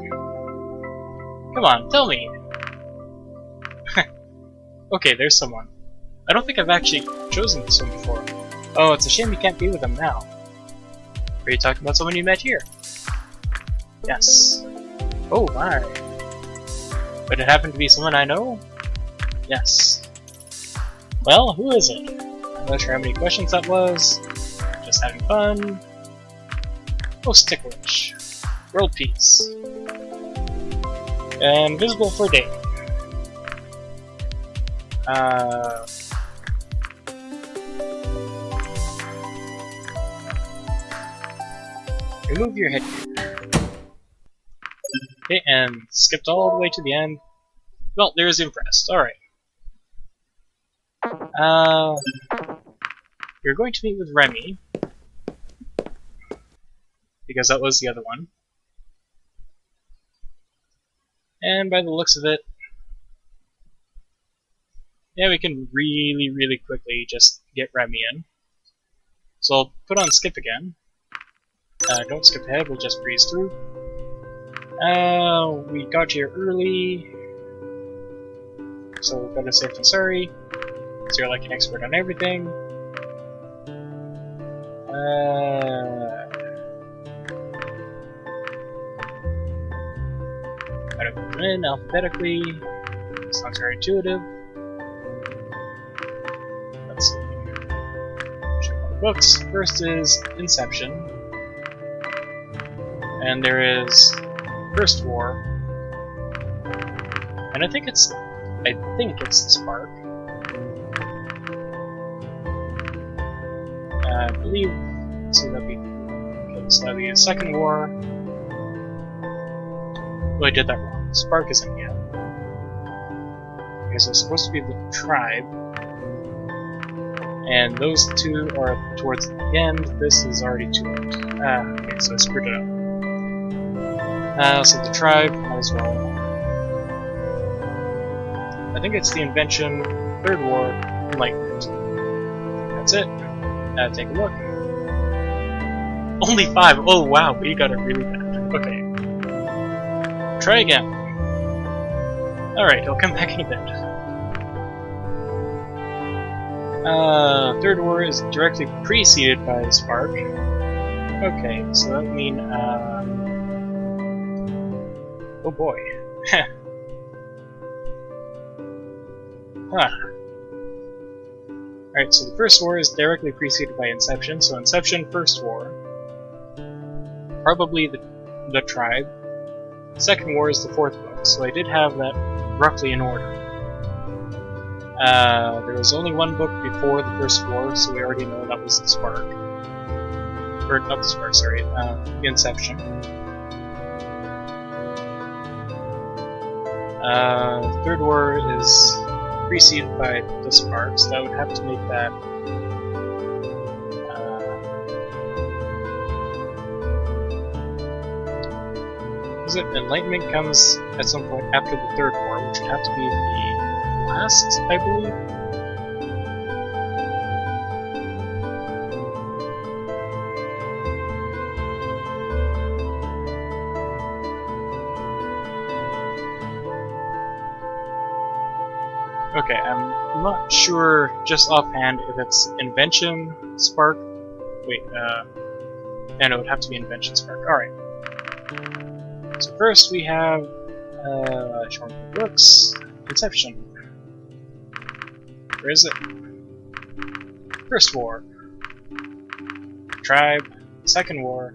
Come on, tell me! Okay, there's someone. I don't think I've actually chosen this one before. Oh, it's a shame you can't be with them now. Are you talking about someone you met here? Yes. Oh my. But it happened to be someone I know? Yes. Well, who is it? I'm not sure how many questions that was. Just having fun. Oh, Sticklish. World peace. Invisible for a day. Remove your head. Okay, and skipped all the way to the end. Well, there's impressed. Alright. You're going to meet with Remy. Because that was the other one. And by the looks of it, yeah, we can really quickly just get Remy in. So I'll put on skip again. Don't skip ahead, we'll just breeze through. We got here early. So we'll go to safe and sorry. So you're like an expert on everything. Gotta put them in alphabetically. Sounds very intuitive. Let's see. Check out the books. First is Inception. And there is First War. And I think it's the Spark. I believe, let's see, that'd be, okay, so that'd be the Second War. Well, I did that wrong. Spark isn't yet. Okay, so it's supposed to be the Tribe. And those two are towards the end. This is already too late. Okay, so I screwed it up. So the Tribe, might as well. I think it's the Invention, Third War, Enlightenment. That's it. Take a look. Only 5! Oh wow, we got it really bad. Okay. Try again. Alright, I'll come back in a bit. Third War is directly preceded by the Spark. Okay, so that would mean, oh boy. Huh. Alright, so the First War is directly preceded by Inception, so Inception, First War. Probably the Tribe. Second War is the fourth book, so I did have that roughly in order. There was only one book before the First War, so we already know that was the Spark. Or, not the Spark, sorry, the Inception. The Third War is preceded by the Spark, so that would have to make that is it Enlightenment comes at some point after the Third War, which would have to be the last, I believe. Okay, I'm not sure just offhand if it's Invention Spark. Wait, no, it would have to be Invention Spark. Alright. So first we have, showing the books, Inception. Where is it? First War. Tribe. Second War.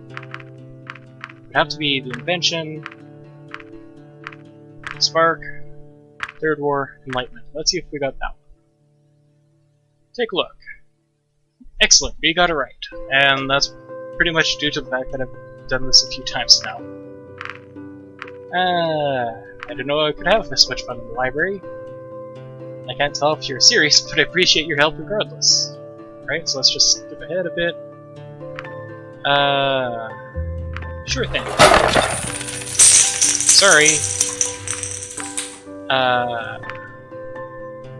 Would have to be the Invention. Spark. Third War, Enlightenment. Let's see if we got that one. Take a look. Excellent, we got it right. And that's pretty much due to the fact that I've done this a few times now. I didn't know I could have this much fun in the library. I can't tell if you're serious, but I appreciate your help regardless. Alright, so let's just skip ahead a bit. Sure thing. Sorry.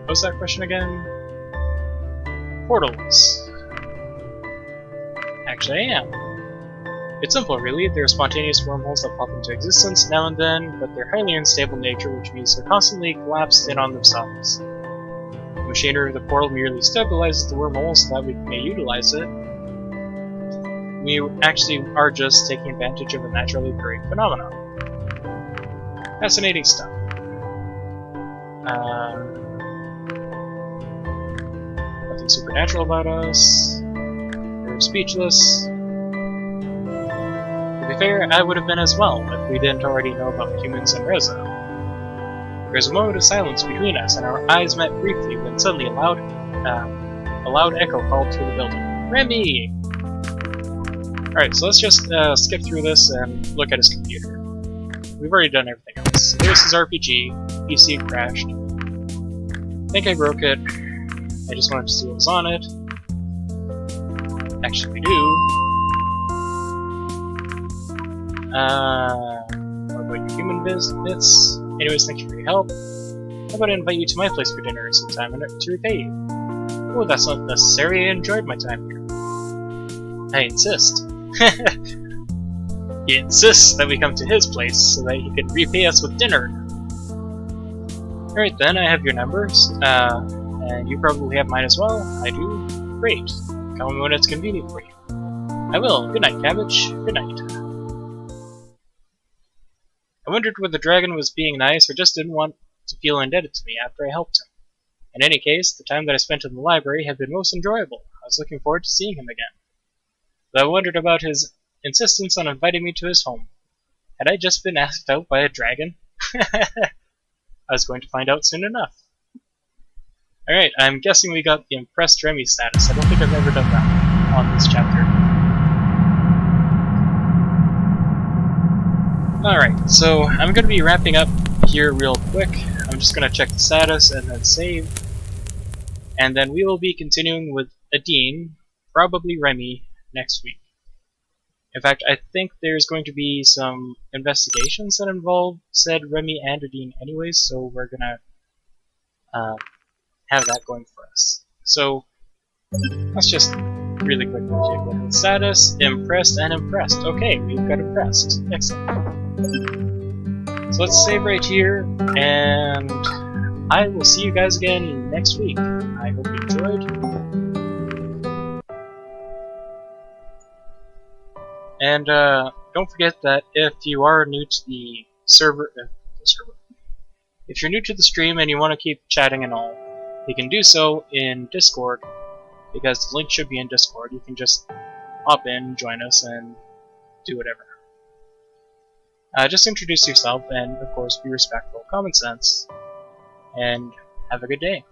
What was that question again? Portals. Actually, I am. It's simple, really. They're spontaneous wormholes that pop into existence now and then, but they're highly unstable in nature, which means they're constantly collapsed in on themselves. The machinery of the portal merely stabilizes the wormhole so that we may utilize it. We actually are just taking advantage of a naturally occurring phenomenon. Fascinating stuff. Nothing supernatural about us. We're speechless. To be fair, I would have been as well if we didn't already know about humans and Reza. There was a moment of silence between us, and our eyes met briefly when suddenly a loud echo called through the building. Remy! Alright, so let's just skip through this and look at his computer. We've already done everything else. There's his RPG. PC crashed. I think I broke it. I just wanted to see what was on it. Actually, we do. What about your human bits? Anyways, thank you for your help. How about I invite you to my place for dinner sometime to repay you? Oh, that's not necessary. I enjoyed my time here. I insist. He insists that we come to his place so that he can repay us with dinner. Alright then, I have your numbers. And you probably have mine as well. I do. Great. Call me when it's convenient for you. I will. Good night, Cabbage. Good night. I wondered whether the dragon was being nice or just didn't want to feel indebted to me after I helped him. In any case, the time that I spent in the library had been most enjoyable. I was looking forward to seeing him again. But I wondered about his insistence on inviting me to his home. Had I just been asked out by a dragon? I was going to find out soon enough. Alright, I'm guessing we got the Impressed Remy status. I don't think I've ever done that on this chapter. Alright, so I'm going to be wrapping up here real quick. I'm just going to check the status and then save. And then we will be continuing with Adine, probably Remy, next week. In fact, I think there's going to be some investigations that involve said Remy and Adine anyways, so we're going to have that going for us. So, let's just really quickly take a look at the status. Impressed and impressed. Okay, we've got impressed. Excellent. So let's save right here, and I will see you guys again next week. I hope you enjoyed. And don't forget that if you are new to the server, if you're new to the stream and you want to keep chatting and all, you can do so in Discord, because the link should be in Discord. You can just hop in, join us, and do whatever. Just introduce yourself and, of course, be respectful, common sense, and have a good day.